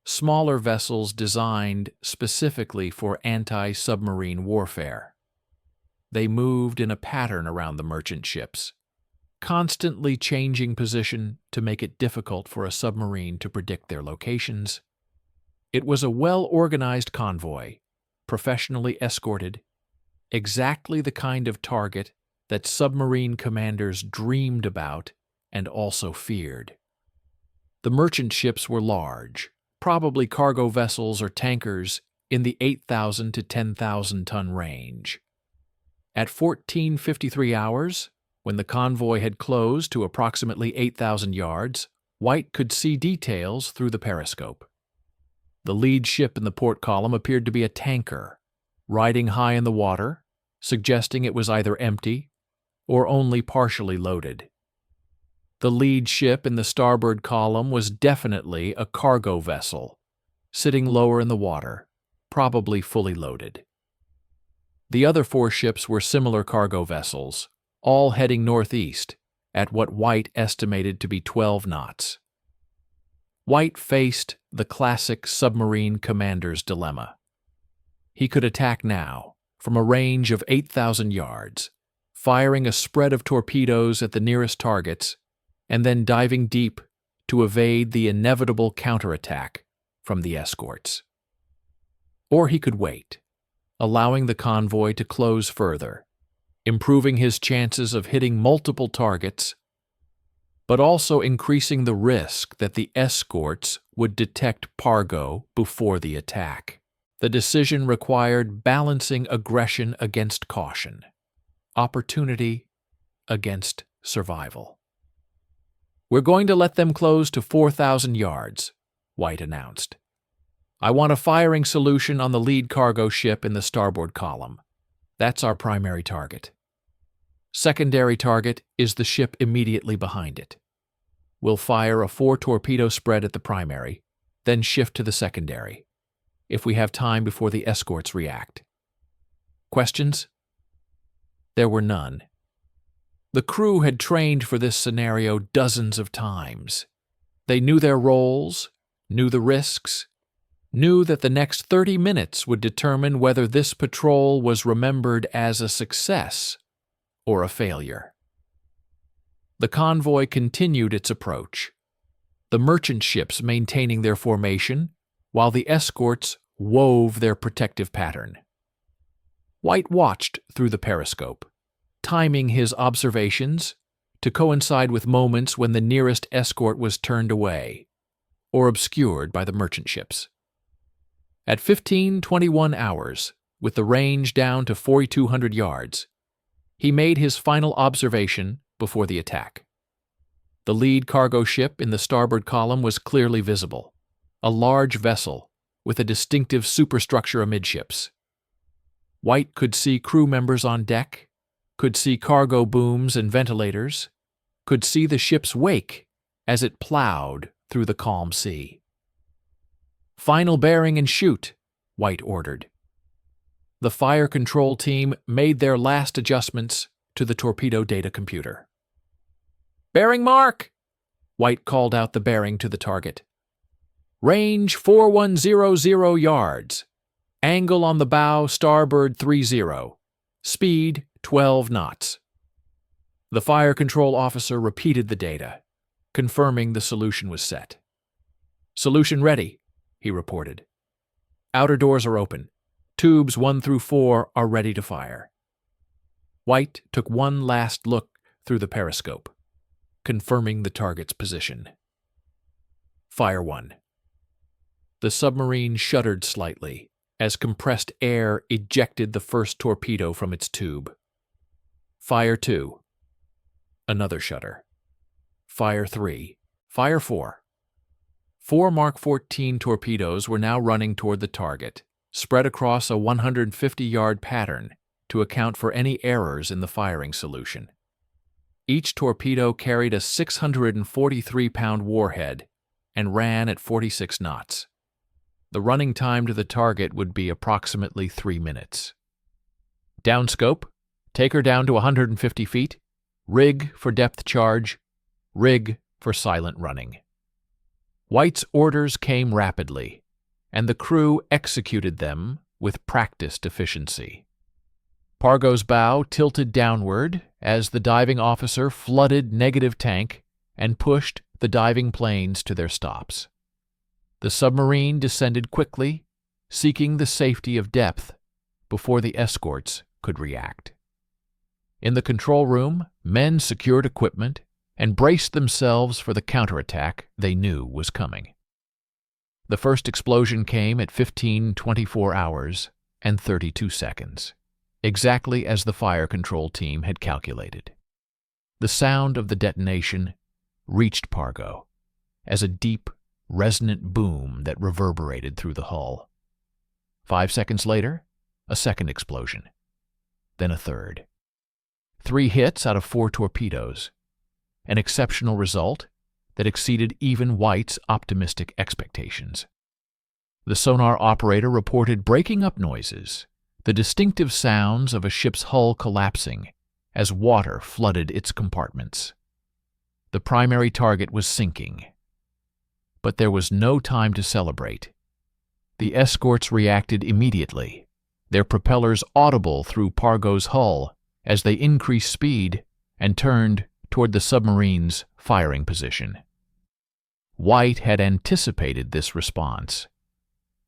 smaller vessels designed specifically for anti-submarine warfare. They moved in a pattern around the merchant ships, constantly changing position to make it difficult for a submarine to predict their locations. It was a well-organized convoy, professionally escorted, exactly the kind of target that submarine commanders dreamed about and also feared. The merchant ships were large, probably cargo vessels or tankers in the 8,000 to 10,000 ton range. At 14:53 hours, when the convoy had closed to approximately 8,000 yards, White could see details through the periscope. The lead ship in the port column appeared to be a tanker, riding high in the water, suggesting it was either empty or only partially loaded. The lead ship in the starboard column was definitely a cargo vessel, sitting lower in the water, probably fully loaded. The other 4 ships were similar cargo vessels, all heading northeast at what White estimated to be 12 knots. White faced the classic submarine commander's dilemma. He could attack now, from a range of 8,000 yards, firing a spread of torpedoes at the nearest targets, and then diving deep to evade the inevitable counterattack from the escorts. Or he could wait, allowing the convoy to close further, improving his chances of hitting multiple targets, but also increasing the risk that the escorts would detect Pargo before the attack. The decision required balancing aggression against caution, opportunity against survival. "We're going to let them close to 4,000 yards, White announced. "I want a firing solution on the lead cargo ship in the starboard column. That's our primary target. Secondary target is the ship immediately behind it. We'll fire a 4-torpedo spread at the primary, then shift to the secondary, if we have time before the escorts react." Questions? There were none. The crew had trained for this scenario dozens of times. They knew their roles, knew the risks, knew that the next 30 minutes would determine whether this patrol was remembered as a success or a failure. The convoy continued its approach, the merchant ships maintaining their formation, while the escorts wove their protective pattern. White watched through the periscope, timing his observations to coincide with moments when the nearest escort was turned away or obscured by the merchant ships. At 15:21 hours, with the range down to 4,200 yards, he made his final observation before the attack. The lead cargo ship in the starboard column was clearly visible, a large vessel with a distinctive superstructure amidships. White could see crew members on deck, could see cargo booms and ventilators, could see the ship's wake as it plowed through the calm sea. "Final bearing and shoot," White ordered. The fire control team made their last adjustments to the torpedo data computer. "Bearing mark!" White called out the bearing to the target. "Range 4100 yards. Angle on the bow starboard 30. Speed 12 knots. The fire control officer repeated the data, confirming the solution was set. "Solution ready," he reported. "Outer doors are open. Tubes 1 through 4 are ready to fire." White took one last look through the periscope, confirming the target's position. Fire 1. The submarine shuddered slightly as compressed air ejected the first torpedo from its tube. Fire 2. Another shudder. Fire 3. Fire 4. 4 Mark 14 torpedoes were now running toward the target, spread across a 150-yard pattern to account for any errors in the firing solution. Each torpedo carried a 643-pound warhead and ran at 46 knots. The running time to the target would be approximately 3 minutes. Downscope, take her down to 150 feet, rig for depth charge, rig for silent running. White's orders came rapidly, and the crew executed them with practiced efficiency. Pargo's bow tilted downward as the diving officer flooded negative tank and pushed the diving planes to their stops. The submarine descended quickly, seeking the safety of depth before the escorts could react. In the control room, men secured equipment and braced themselves for the counterattack they knew was coming. The first explosion came at 15:24 hours and 32 seconds, exactly as the fire control team had calculated. The sound of the detonation reached Pargo as a deep, resonant boom that reverberated through the hull. 5 seconds later, a second explosion, then a third. 3 hits out of 4 torpedoes, an exceptional result that exceeded even White's optimistic expectations. The sonar operator reported breaking up noises, the distinctive sounds of a ship's hull collapsing as water flooded its compartments. The primary target was sinking. But there was no time to celebrate. The escorts reacted immediately, their propellers audible through Pargo's hull as they increased speed and turned toward the submarine's firing position. White had anticipated this response.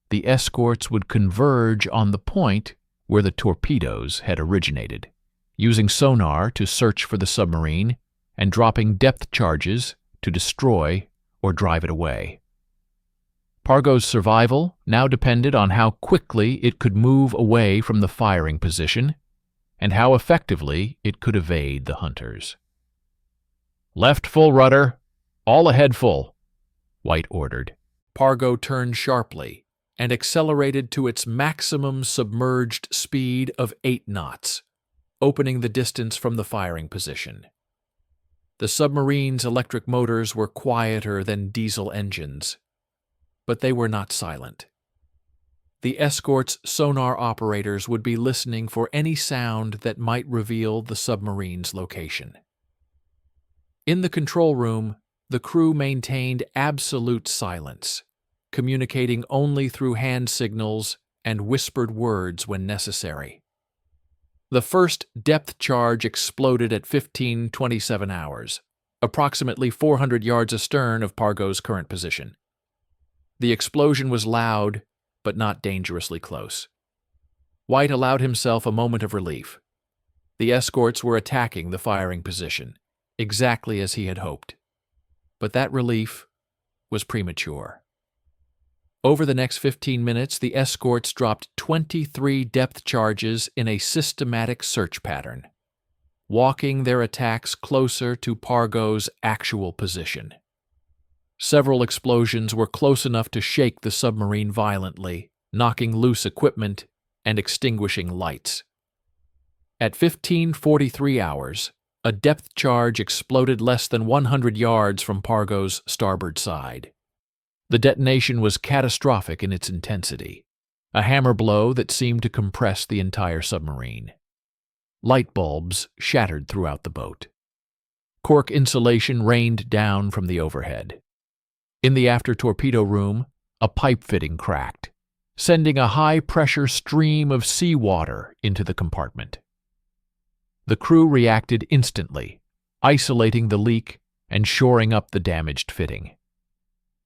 The escorts would converge on the point where the torpedoes had originated, using sonar to search for the submarine and dropping depth charges to destroy or drive it away. Pargo's survival now depended on how quickly it could move away from the firing position and how effectively it could evade the hunters. "Left full rudder, all ahead full," White ordered. Pargo turned sharply and accelerated to its maximum submerged speed of 8 knots, opening the distance from the firing position. The submarine's electric motors were quieter than diesel engines, but they were not silent. The escort's sonar operators would be listening for any sound that might reveal the submarine's location. In the control room, the crew maintained absolute silence, communicating only through hand signals and whispered words when necessary. The first depth charge exploded at 15:27 hours, approximately 400 yards astern of Pargo's current position. The explosion was loud, but not dangerously close. White allowed himself a moment of relief. The escorts were attacking the firing position, exactly as he had hoped. But that relief was premature. Over the next 15 minutes, the escorts dropped 23 depth charges in a systematic search pattern, walking their attacks closer to Pargo's actual position. Several explosions were close enough to shake the submarine violently, knocking loose equipment and extinguishing lights. At 15:43 hours, a depth charge exploded less than 100 yards from Pargo's starboard side. The detonation was catastrophic in its intensity, a hammer blow that seemed to compress the entire submarine. Light bulbs shattered throughout the boat. Cork insulation rained down from the overhead. In the after-torpedo room, a pipe fitting cracked, sending a high-pressure stream of seawater into the compartment. The crew reacted instantly, isolating the leak and shoring up the damaged fitting.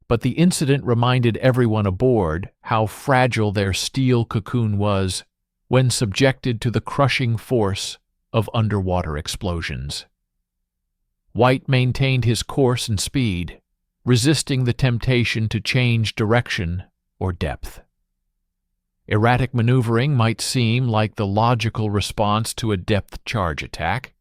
But the incident reminded everyone aboard how fragile their steel cocoon was when subjected to the crushing force of underwater explosions. White maintained his course and speed, resisting the temptation to change direction or depth. Erratic maneuvering might seem like the logical response to a depth charge attack,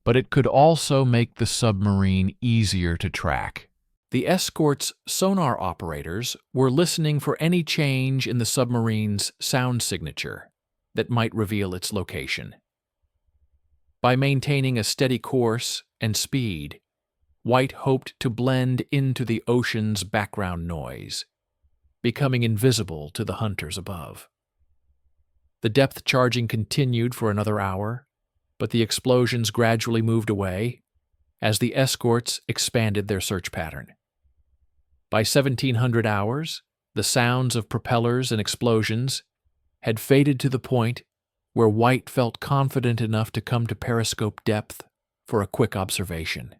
but it could also make the submarine easier to track. The escort's sonar operators were listening for any change in the submarine's sound signature that might reveal its location. By maintaining a steady course and speed, White hoped to blend into the ocean's background noise, becoming invisible to the hunters above. The depth charging continued for another hour, but the explosions gradually moved away as the escorts expanded their search pattern. By 1700 hours, the sounds of propellers and explosions had faded to the point where White felt confident enough to come to periscope depth for a quick observation.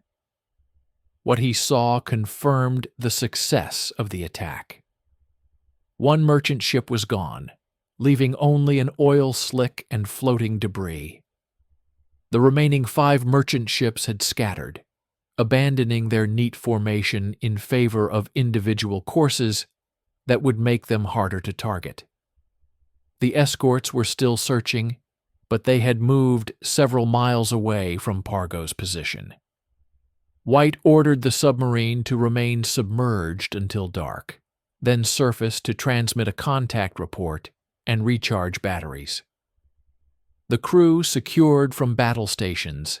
What he saw confirmed the success of the attack. One merchant ship was gone, leaving only an oil slick and floating debris. The remaining 5 merchant ships had scattered, abandoning their neat formation in favor of individual courses that would make them harder to target. The escorts were still searching, but they had moved several miles away from Pargo's position. White ordered the submarine to remain submerged until dark, then surface to transmit a contact report and recharge batteries. The crew secured from battle stations,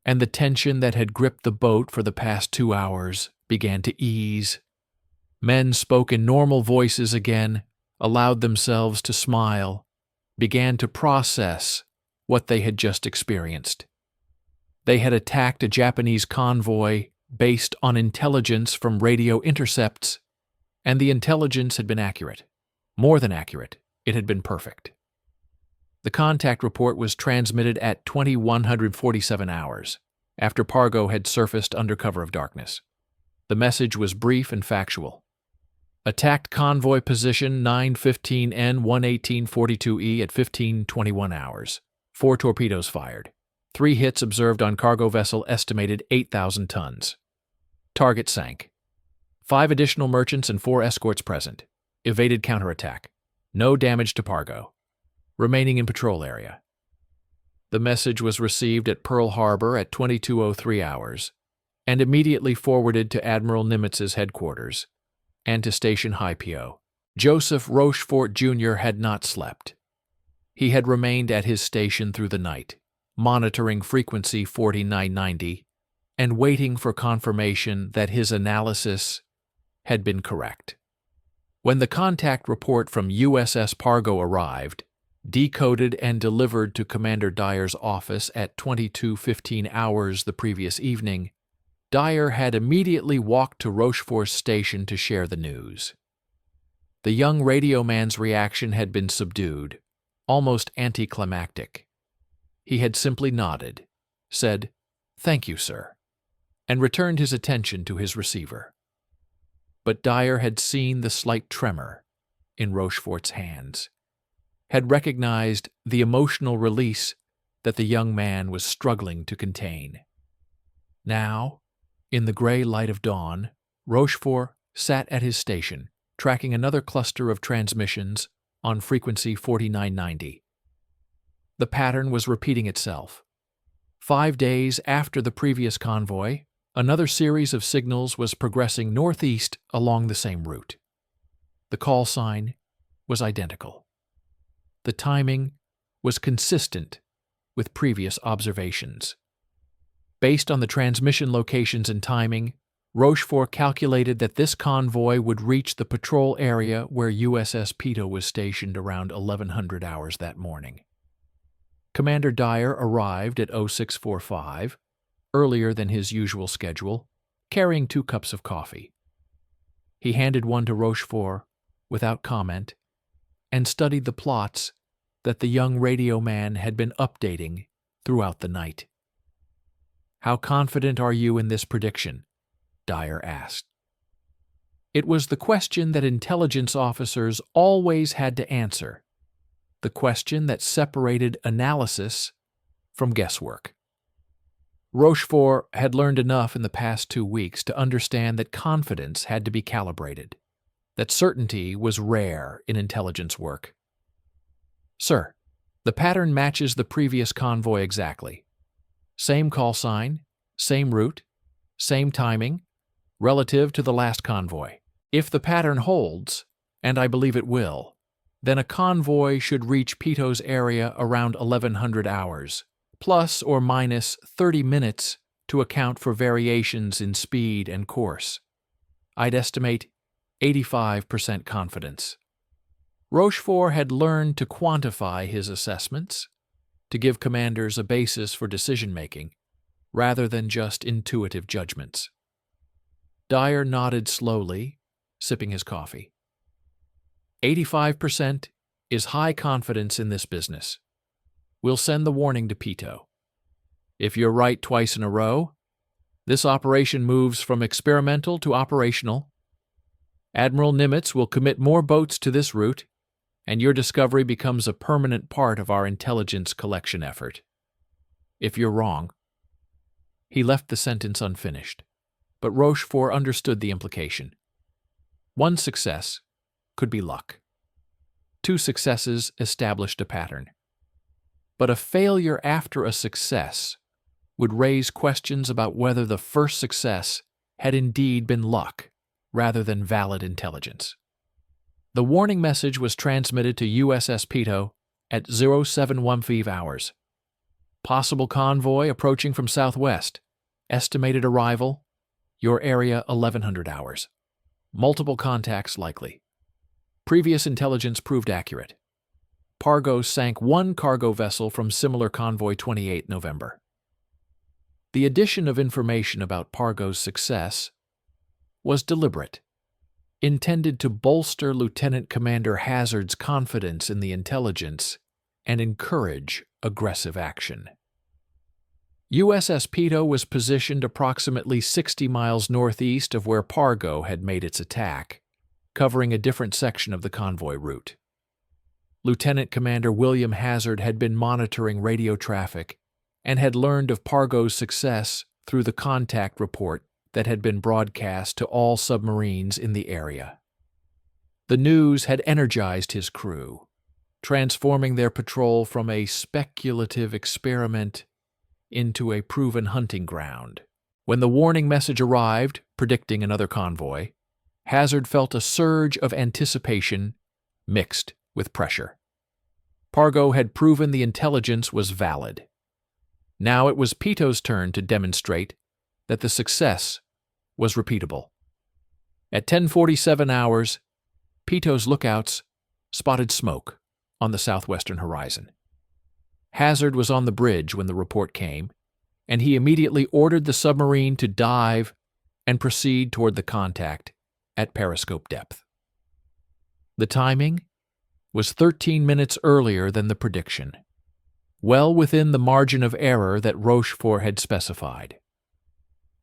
and the tension that had gripped the boat for the past 2 hours began to ease. Men spoke in normal voices again, allowed themselves to smile, began to process what they had just experienced. They had attacked a Japanese convoy based on intelligence from radio intercepts, and the intelligence had been accurate. More than accurate, it had been perfect. The contact report was transmitted at 2147 hours, after Pargo had surfaced under cover of darkness. The message was brief and factual. Attacked convoy position 915N 11842E at 1521 hours. 4 torpedoes fired. 3 hits observed on cargo vessel estimated 8,000 tons. Target sank. 5 additional merchants and 4 escorts present. Evaded counterattack. No damage to Pargo. Remaining in patrol area. The message was received at Pearl Harbor at 22:03 hours and immediately forwarded to Admiral Nimitz's headquarters and to Station High PO. Joseph Rochefort Jr. had not slept. He had remained at his station through the night, monitoring frequency 4990 and waiting for confirmation that his analysis had been correct. When the contact report from USS Pargo arrived, decoded and delivered to Commander Dyer's office at 22:15 hours the previous evening, Dyer had immediately walked to Rochefort's station to share the news. The young radioman's reaction had been subdued, almost anticlimactic. He had simply nodded, said, "Thank you, sir," and returned his attention to his receiver. But Dyer had seen the slight tremor in Rochefort's hands, had recognized the emotional release that the young man was struggling to contain. Now, in the gray light of dawn, Rochefort sat at his station, tracking another cluster of transmissions on frequency 4990. The pattern was repeating itself. 5 days after the previous convoy, another series of signals was progressing northeast along the same route. The call sign was identical. The timing was consistent with previous observations. Based on the transmission locations and timing, Rochefort calculated that this convoy would reach the patrol area where USS Pito was stationed around 1100 hours that morning. Commander Dyer arrived at 0645, earlier than his usual schedule, carrying 2 cups of coffee. He handed one to Rochefort without comment and studied the plots that the young radio man had been updating throughout the night. "How confident are you in this prediction?" Dyer asked. It was the question that intelligence officers always had to answer, the question that separated analysis from guesswork. Rochefort had learned enough in the past 2 weeks to understand that confidence had to be calibrated, that certainty was rare in intelligence work. "Sir, the pattern matches the previous convoy exactly. Same call sign, same route, same timing, relative to the last convoy. If the pattern holds, and I believe it will, then a convoy should reach Pito's area around 1100 hours, plus or minus 30 minutes to account for variations in speed and course. I'd estimate 85% confidence." Rochefort had learned to quantify his assessments, to give commanders a basis for decision-making, rather than just intuitive judgments. Dyer nodded slowly, sipping his coffee. 85% is high confidence in this business. We'll send the warning to Pito. If you're right twice in a row, this operation moves from experimental to operational. Admiral Nimitz will commit more boats to this route, and your discovery becomes a permanent part of our intelligence collection effort. If you're wrong. He left the sentence unfinished, but Rochefort understood the implication. 1 success could be luck. 2 successes established a pattern. But a failure after a success would raise questions about whether the first success had indeed been luck rather than valid intelligence. The warning message was transmitted to USS Pito at 0715 hours. Possible convoy approaching from southwest. Estimated arrival, your area 1100 hours. Multiple contacts likely. Previous intelligence proved accurate. Pargo sank 1 cargo vessel from similar convoy 28 November. The addition of information about Pargo's success was deliberate, intended to bolster Lieutenant Commander Hazard's confidence in the intelligence and encourage aggressive action. USS Pito was positioned approximately 60 miles northeast of where Pargo had made its attack, covering a different section of the convoy route. Lieutenant Commander William Hazard had been monitoring radio traffic and had learned of Pargo's success through the contact report that had been broadcast to all submarines in the area. The news had energized his crew, transforming their patrol from a speculative experiment into a proven hunting ground. When the warning message arrived, predicting another convoy, Hazard felt a surge of anticipation mixed with pressure. Pargo had proven the intelligence was valid. Now it was Pito's turn to demonstrate that the success was repeatable. At 10:47 hours, Pito's lookouts spotted smoke on the southwestern horizon. Hazard was on the bridge when the report came, and he immediately ordered the submarine to dive and proceed toward the contact at periscope depth. The timing was 13 minutes earlier than the prediction, well within the margin of error that Rochefort had specified.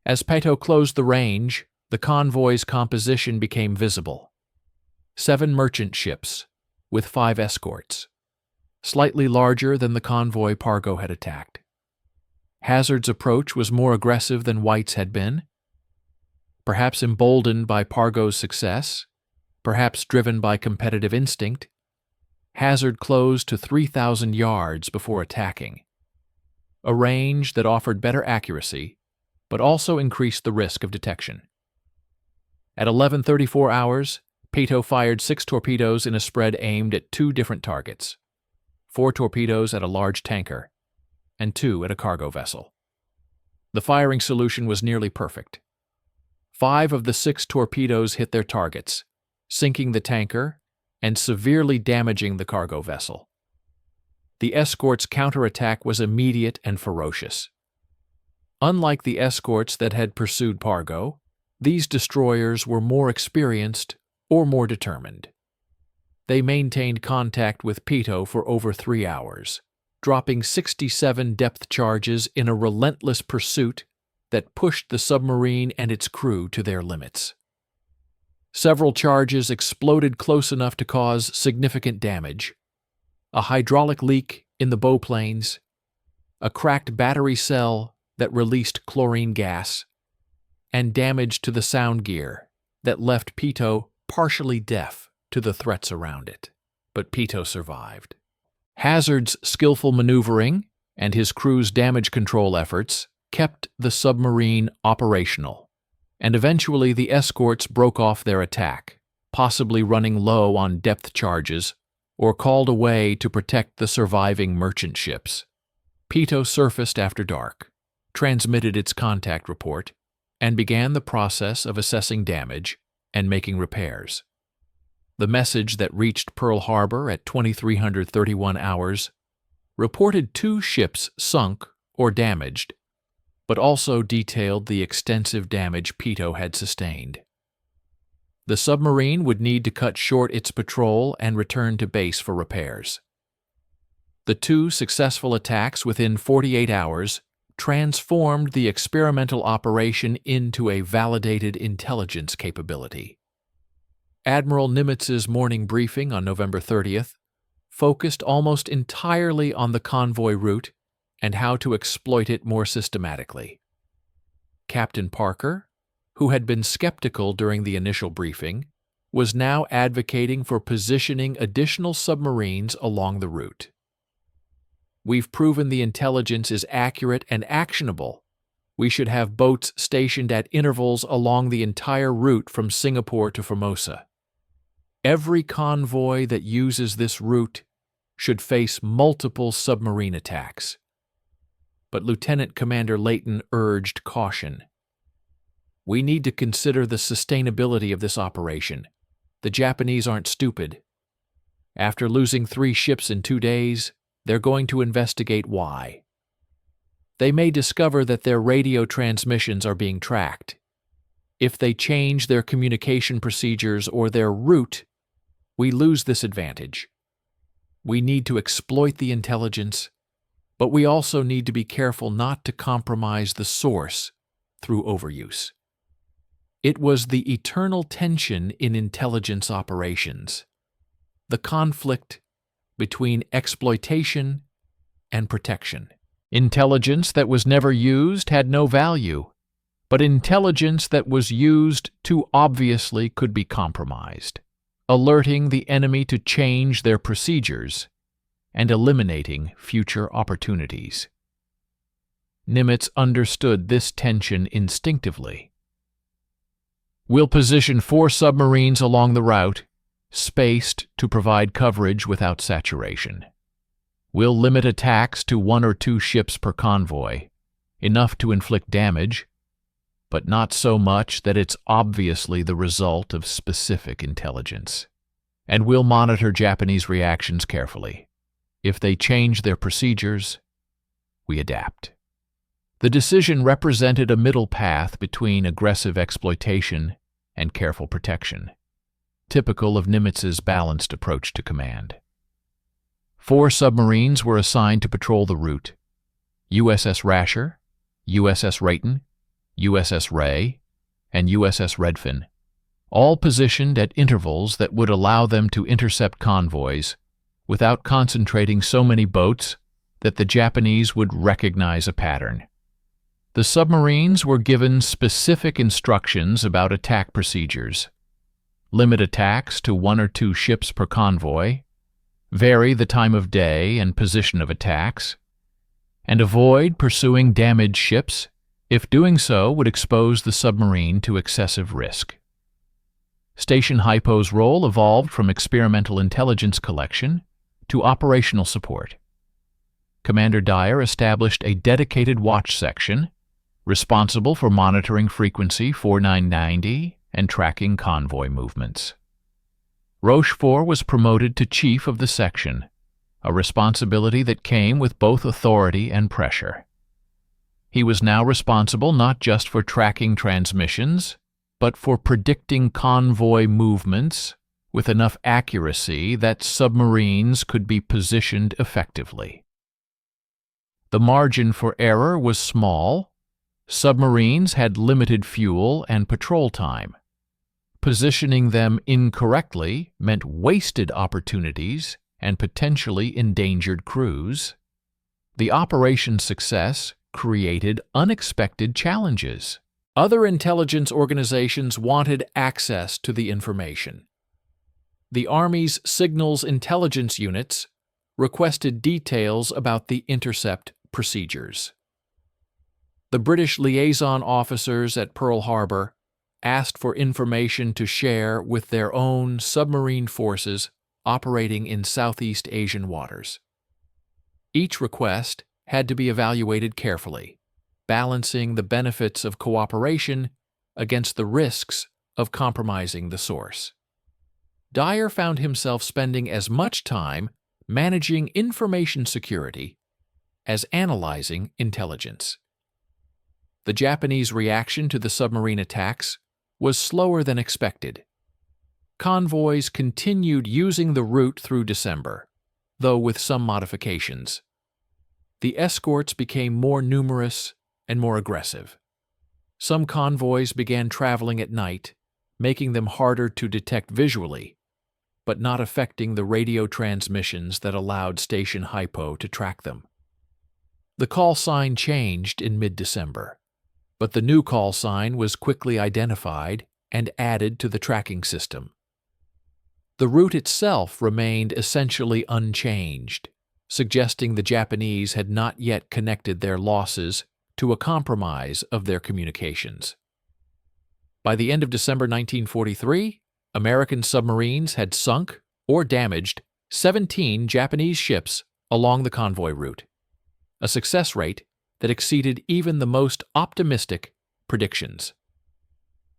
As Pito closed the range, the convoy's composition became visible. 7 merchant ships, with 5 escorts, slightly larger than the convoy Pargo had attacked. Hazard's approach was more aggressive than White's had been. Perhaps emboldened by Pargo's success, perhaps driven by competitive instinct, Hazard closed to 3,000 yards before attacking, a range that offered better accuracy, but also increased the risk of detection. At 11:34 hours, Pito fired 6 torpedoes in a spread aimed at 2 different targets, 4 torpedoes at a large tanker, and 2 at a cargo vessel. The firing solution was nearly perfect. 5 of the 6 torpedoes hit their targets, sinking the tanker and severely damaging the cargo vessel. The escort's counterattack was immediate and ferocious. Unlike the escorts that had pursued Pargo, these destroyers were more experienced or more determined. They maintained contact with Pito for over 3 hours, dropping 67 depth charges in a relentless pursuit that pushed the submarine and its crew to their limits. Several charges exploded close enough to cause significant damage: a hydraulic leak in the bow planes, a cracked battery cell that released chlorine gas, and damage to the sound gear that left Pito partially deaf to the threats around it. But Pito survived. Hazard's skillful maneuvering and his crew's damage control efforts kept the submarine operational, and eventually the escorts broke off their attack, possibly running low on depth charges or called away to protect the surviving merchant ships. Pito surfaced after dark, transmitted its contact report, and began the process of assessing damage and making repairs. The message that reached Pearl Harbor at 2331 hours reported 2 ships sunk or damaged, but also detailed the extensive damage Pito had sustained. The submarine would need to cut short its patrol and return to base for repairs. The 2 successful attacks within 48 hours transformed the experimental operation into a validated intelligence capability. Admiral Nimitz's morning briefing on November 30th focused almost entirely on the convoy route and how to exploit it more systematically. Captain Parker, who had been skeptical during the initial briefing, was now advocating for positioning additional submarines along the route. "We've proven the intelligence is accurate and actionable. We should have boats stationed at intervals along the entire route from Singapore to Formosa. Every convoy that uses this route should face multiple submarine attacks." But Lieutenant Commander Layton urged caution. "We need to consider the sustainability of this operation. The Japanese aren't stupid. After losing 3 ships in 2 days, they're going to investigate why. They may discover that their radio transmissions are being tracked. If they change their communication procedures or their route, we lose this advantage. We need to exploit the intelligence, but we also need to be careful not to compromise the source through overuse." It was the eternal tension in intelligence operations, the conflict between exploitation and protection. Intelligence that was never used had no value, but intelligence that was used too obviously could be compromised, alerting the enemy to change their procedures and eliminating future opportunities. Nimitz understood this tension instinctively. "We'll position 4 submarines along the route, spaced to provide coverage without saturation. We'll limit attacks to 1 or 2 ships per convoy, enough to inflict damage, but not so much that it's obviously the result of specific intelligence. And we'll monitor Japanese reactions carefully. If they change their procedures, we adapt." The decision represented a middle path between aggressive exploitation and careful protection, typical of Nimitz's balanced approach to command. 4 submarines were assigned to patrol the route: USS Rasher, USS Rayton, USS Ray, and USS Redfin, all positioned at intervals that would allow them to intercept convoys without concentrating so many boats that the Japanese would recognize a pattern. The submarines were given specific instructions about attack procedures: limit attacks to 1 or 2 ships per convoy, vary the time of day and position of attacks, and avoid pursuing damaged ships if doing so would expose the submarine to excessive risk. Station Hypo's role evolved from experimental intelligence collection to operational support. Commander Dyer established a dedicated watch section responsible for monitoring frequency 4990 and tracking convoy movements. Rochefort was promoted to chief of the section, a responsibility that came with both authority and pressure. He was now responsible not just for tracking transmissions, but for predicting convoy movements with enough accuracy that submarines could be positioned effectively. The margin for error was small. Submarines had limited fuel and patrol time. Positioning them incorrectly meant wasted opportunities and potentially endangered crews. The operation's success created unexpected challenges. Other intelligence organizations wanted access to the information. The Army's Signals Intelligence Units requested details about the intercept procedures. The British liaison officers at Pearl Harbor asked for information to share with their own submarine forces operating in Southeast Asian waters. Each request had to be evaluated carefully, balancing the benefits of cooperation against the risks of compromising the source. Dyer found himself spending as much time managing information security as analyzing intelligence. The Japanese reaction to the submarine attacks was slower than expected. Convoys continued using the route through December, though with some modifications. The escorts became more numerous and more aggressive. Some convoys began traveling at night, making them harder to detect visually, but not affecting the radio transmissions that allowed Station Hypo to track them. The call sign changed in mid-December, but the new call sign was quickly identified and added to the tracking system. The route itself remained essentially unchanged, suggesting the Japanese had not yet connected their losses to a compromise of their communications. By the end of December 1943, American submarines had sunk or damaged 17 Japanese ships along the convoy route, a success rate that exceeded even the most optimistic predictions.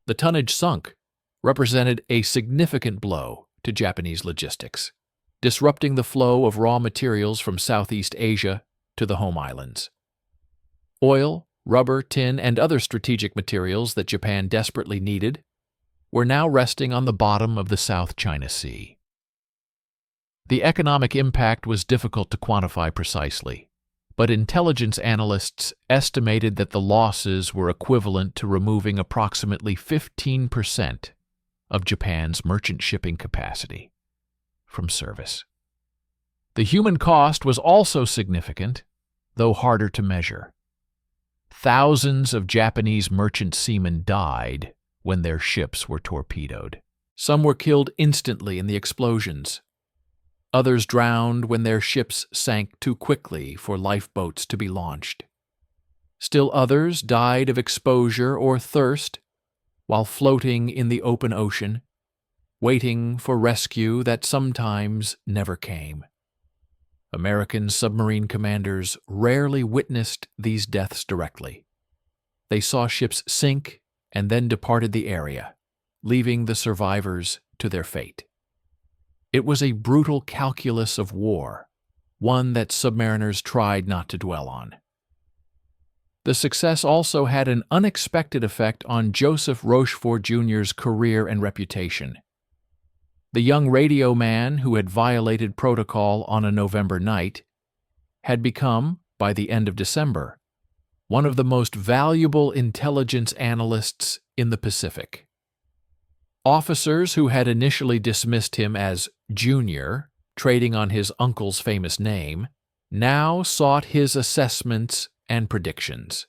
The tonnage sunk represented a significant blow to Japanese logistics, disrupting the flow of raw materials from Southeast Asia to the home islands. Oil, rubber, tin, and other strategic materials that Japan desperately needed were now resting on the bottom of the South China Sea. The economic impact was difficult to quantify precisely, but intelligence analysts estimated that the losses were equivalent to removing approximately 15% of Japan's merchant shipping capacity from service. The human cost was also significant. though harder to measure. Thousands of Japanese merchant seamen died when their ships were torpedoed. Some were killed instantly in the explosions. Others drowned when their ships sank too quickly for lifeboats to be launched. Still others died of exposure or thirst while floating in the open ocean, waiting for rescue that sometimes never came. American submarine commanders rarely witnessed these deaths directly. They saw ships sink and then departed the area, leaving the survivors to their fate. It was a brutal calculus of war, one that submariners tried not to dwell on. The success also had an unexpected effect on Joseph Rochefort Jr.'s career and reputation. The young radio man who had violated protocol on a November night had become, by the end of December, one of the most valuable intelligence analysts in the Pacific. Officers who had initially dismissed him as Junior, trading on his uncle's famous name, now sought his assessments and predictions.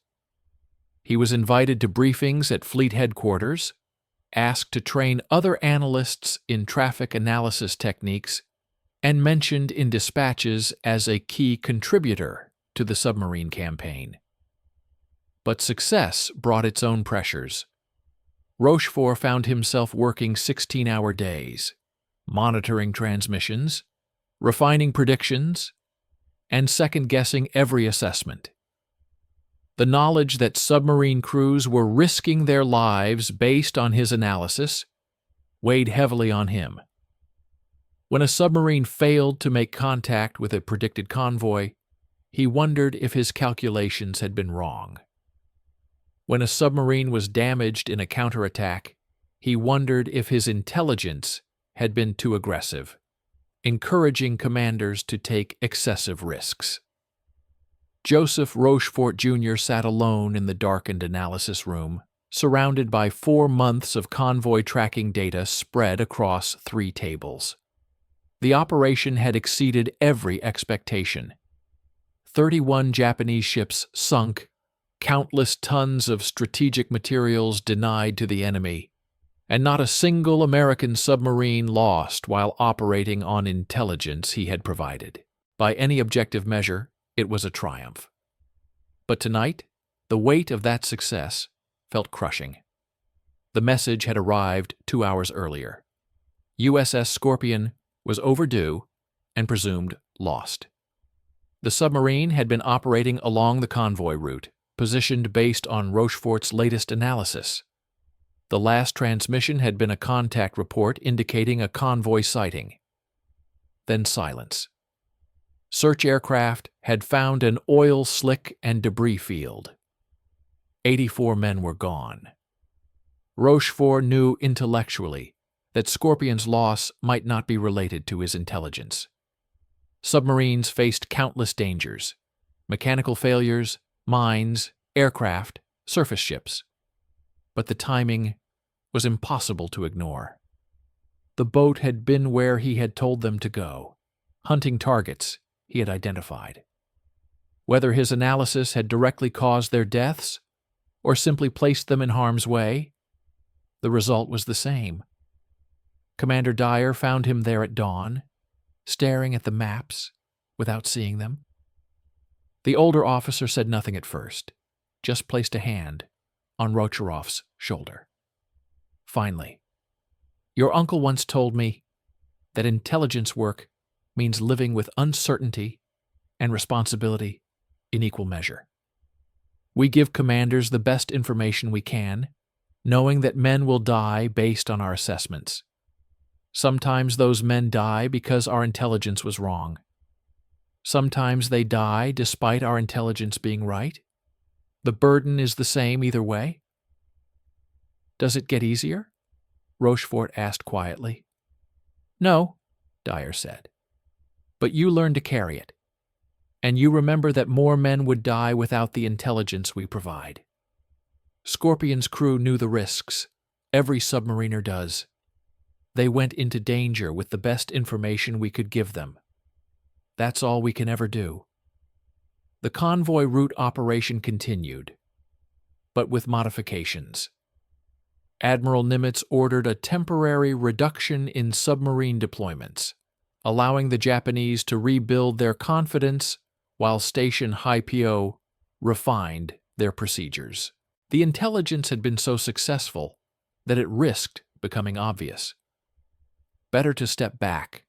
He was invited to briefings at fleet headquarters, asked to train other analysts in traffic analysis techniques, and mentioned in dispatches as a key contributor to the submarine campaign. But success brought its own pressures. Rochefort found himself working 16-hour days, monitoring transmissions, refining predictions, and second-guessing every assessment. The knowledge that submarine crews were risking their lives based on his analysis weighed heavily on him. When a submarine failed to make contact with a predicted convoy, he wondered if his calculations had been wrong. When a submarine was damaged in a counterattack, he wondered if his intelligence had been too aggressive, encouraging commanders to take excessive risks. Joseph Rochefort Jr. sat alone in the darkened analysis room, surrounded by 4 months of convoy tracking data spread across 3 tables. The operation had exceeded every expectation. 31 Japanese ships sunk, countless tons of strategic materials denied to the enemy, and not a single American submarine lost while operating on intelligence he had provided. By any objective measure, it was a triumph. But tonight, the weight of that success felt crushing. The message had arrived 2 hours earlier. USS Scorpion was overdue and presumed lost. The submarine had been operating along the convoy route, positioned based on Rochefort's latest analysis. The last transmission had been a contact report indicating a convoy sighting. Then silence. Search aircraft had found an oil slick and debris field. 84 men were gone. Rochefort knew intellectually that Scorpion's loss might not be related to his intelligence. Submarines faced countless dangers: mechanical failures, mines, aircraft, surface ships. But the timing was impossible to ignore. The boat had been where he had told them to go, hunting targets he had identified. Whether his analysis had directly caused their deaths or simply placed them in harm's way, the result was the same. Commander Dyer found him there at dawn, staring at the maps without seeing them. The older officer said nothing at first, just placed a hand on Rocherov's shoulder. Finally, "Your uncle once told me that intelligence work means living with uncertainty and responsibility in equal measure. We give commanders the best information we can, knowing that men will die based on our assessments. Sometimes those men die because our intelligence was wrong. Sometimes they die despite our intelligence being right. The burden is the same either way." "Does it get easier?" Rochefort asked quietly. "No," Dyer said. "But you learn to carry it. And you remember that more men would die without the intelligence we provide. Scorpion's crew knew the risks. Every submariner does. They went into danger with the best information we could give them. That's all we can ever do." The convoy route operation continued, but with modifications. Admiral Nimitz ordered a temporary reduction in submarine deployments, allowing the Japanese to rebuild their confidence while Station Haipyo refined their procedures. The intelligence had been so successful that it risked becoming obvious. Better to step back,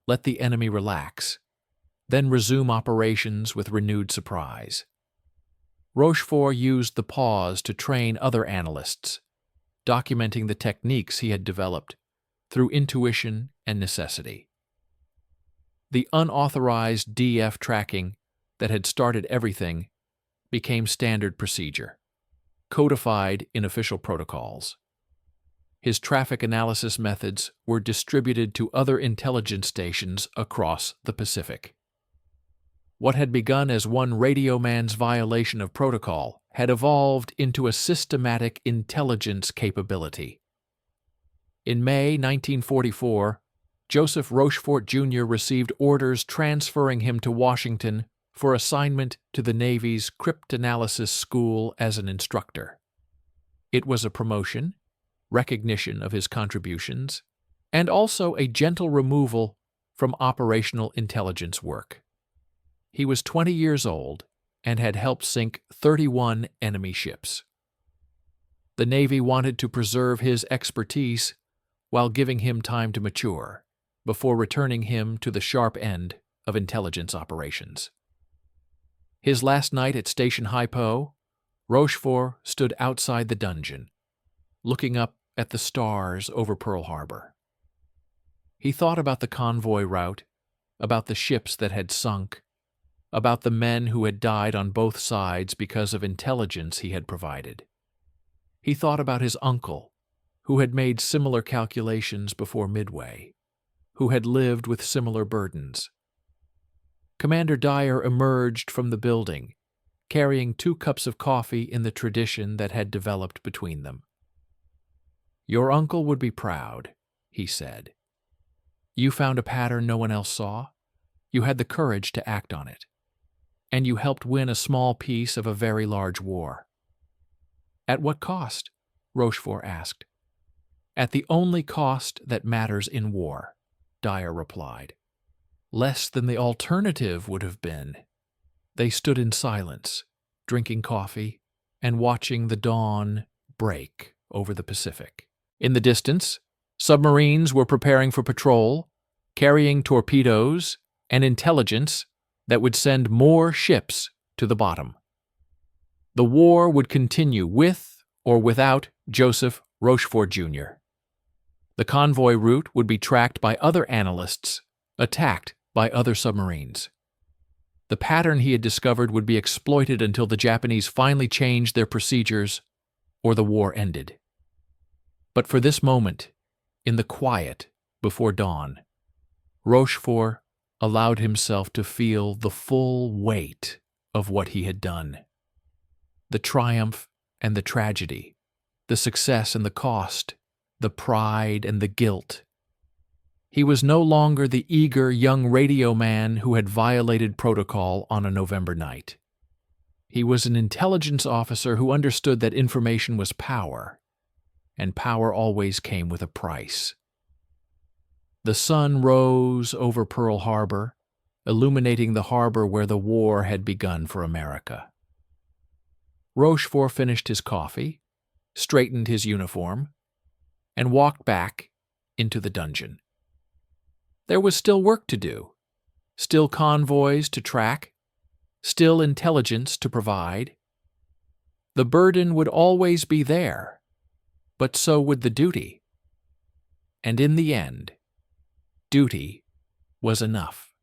let the enemy relax, then resume operations with renewed surprise. Rochefort used the pause to train other analysts, documenting the techniques he had developed through intuition and necessity. The unauthorized DF tracking that had started everything became standard procedure, codified in official protocols. His traffic analysis methods were distributed to other intelligence stations across the Pacific. What had begun as one radioman's violation of protocol had evolved into a systematic intelligence capability. In May 1944, Joseph Rochefort Jr. received orders transferring him to Washington for assignment to the Navy's Cryptanalysis School as an instructor. It was a promotion, recognition of his contributions, and also a gentle removal from operational intelligence work. He was 20 years old and had helped sink 31 enemy ships. The Navy wanted to preserve his expertise while giving him time to mature, before returning him to the sharp end of intelligence operations. His last night at Station Haipyo, Rochefort stood outside the dungeon, looking up at the stars over Pearl Harbor. He thought about the convoy route, about the ships that had sunk, about the men who had died on both sides because of intelligence he had provided. He thought about his uncle, who had made similar calculations before Midway, who had lived with similar burdens. Commander Dyer emerged from the building, carrying 2 cups of coffee in the tradition that had developed between them. "Your uncle would be proud," he said. "You found a pattern no one else saw. You had the courage to act on it. And you helped win a small piece of a very large war." "At what cost?" Rochefort asked. "At the only cost that matters in war," Dyer replied. "Less than the alternative would have been." They stood in silence, drinking coffee and watching the dawn break over the Pacific. In the distance, submarines were preparing for patrol, carrying torpedoes and intelligence that would send more ships to the bottom. The war would continue with or without Joseph Rochefort Jr. The convoy route would be tracked by other analysts, attacked by other submarines. The pattern he had discovered would be exploited until the Japanese finally changed their procedures or the war ended. But for this moment, in the quiet before dawn, Rochefort allowed himself to feel the full weight of what he had done. The triumph and the tragedy, the success and the cost, the pride and the guilt. He was no longer the eager young radio man who had violated protocol on a November night. He was an intelligence officer who understood that information was power, and power always came with a price. The sun rose over Pearl Harbor, illuminating the harbor where the war had begun for America. Rochefort finished his coffee, straightened his uniform, and walked back into the dungeon. There was still work to do, still convoys to track, still intelligence to provide. The burden would always be there, but so would the duty. And in the end, duty was enough.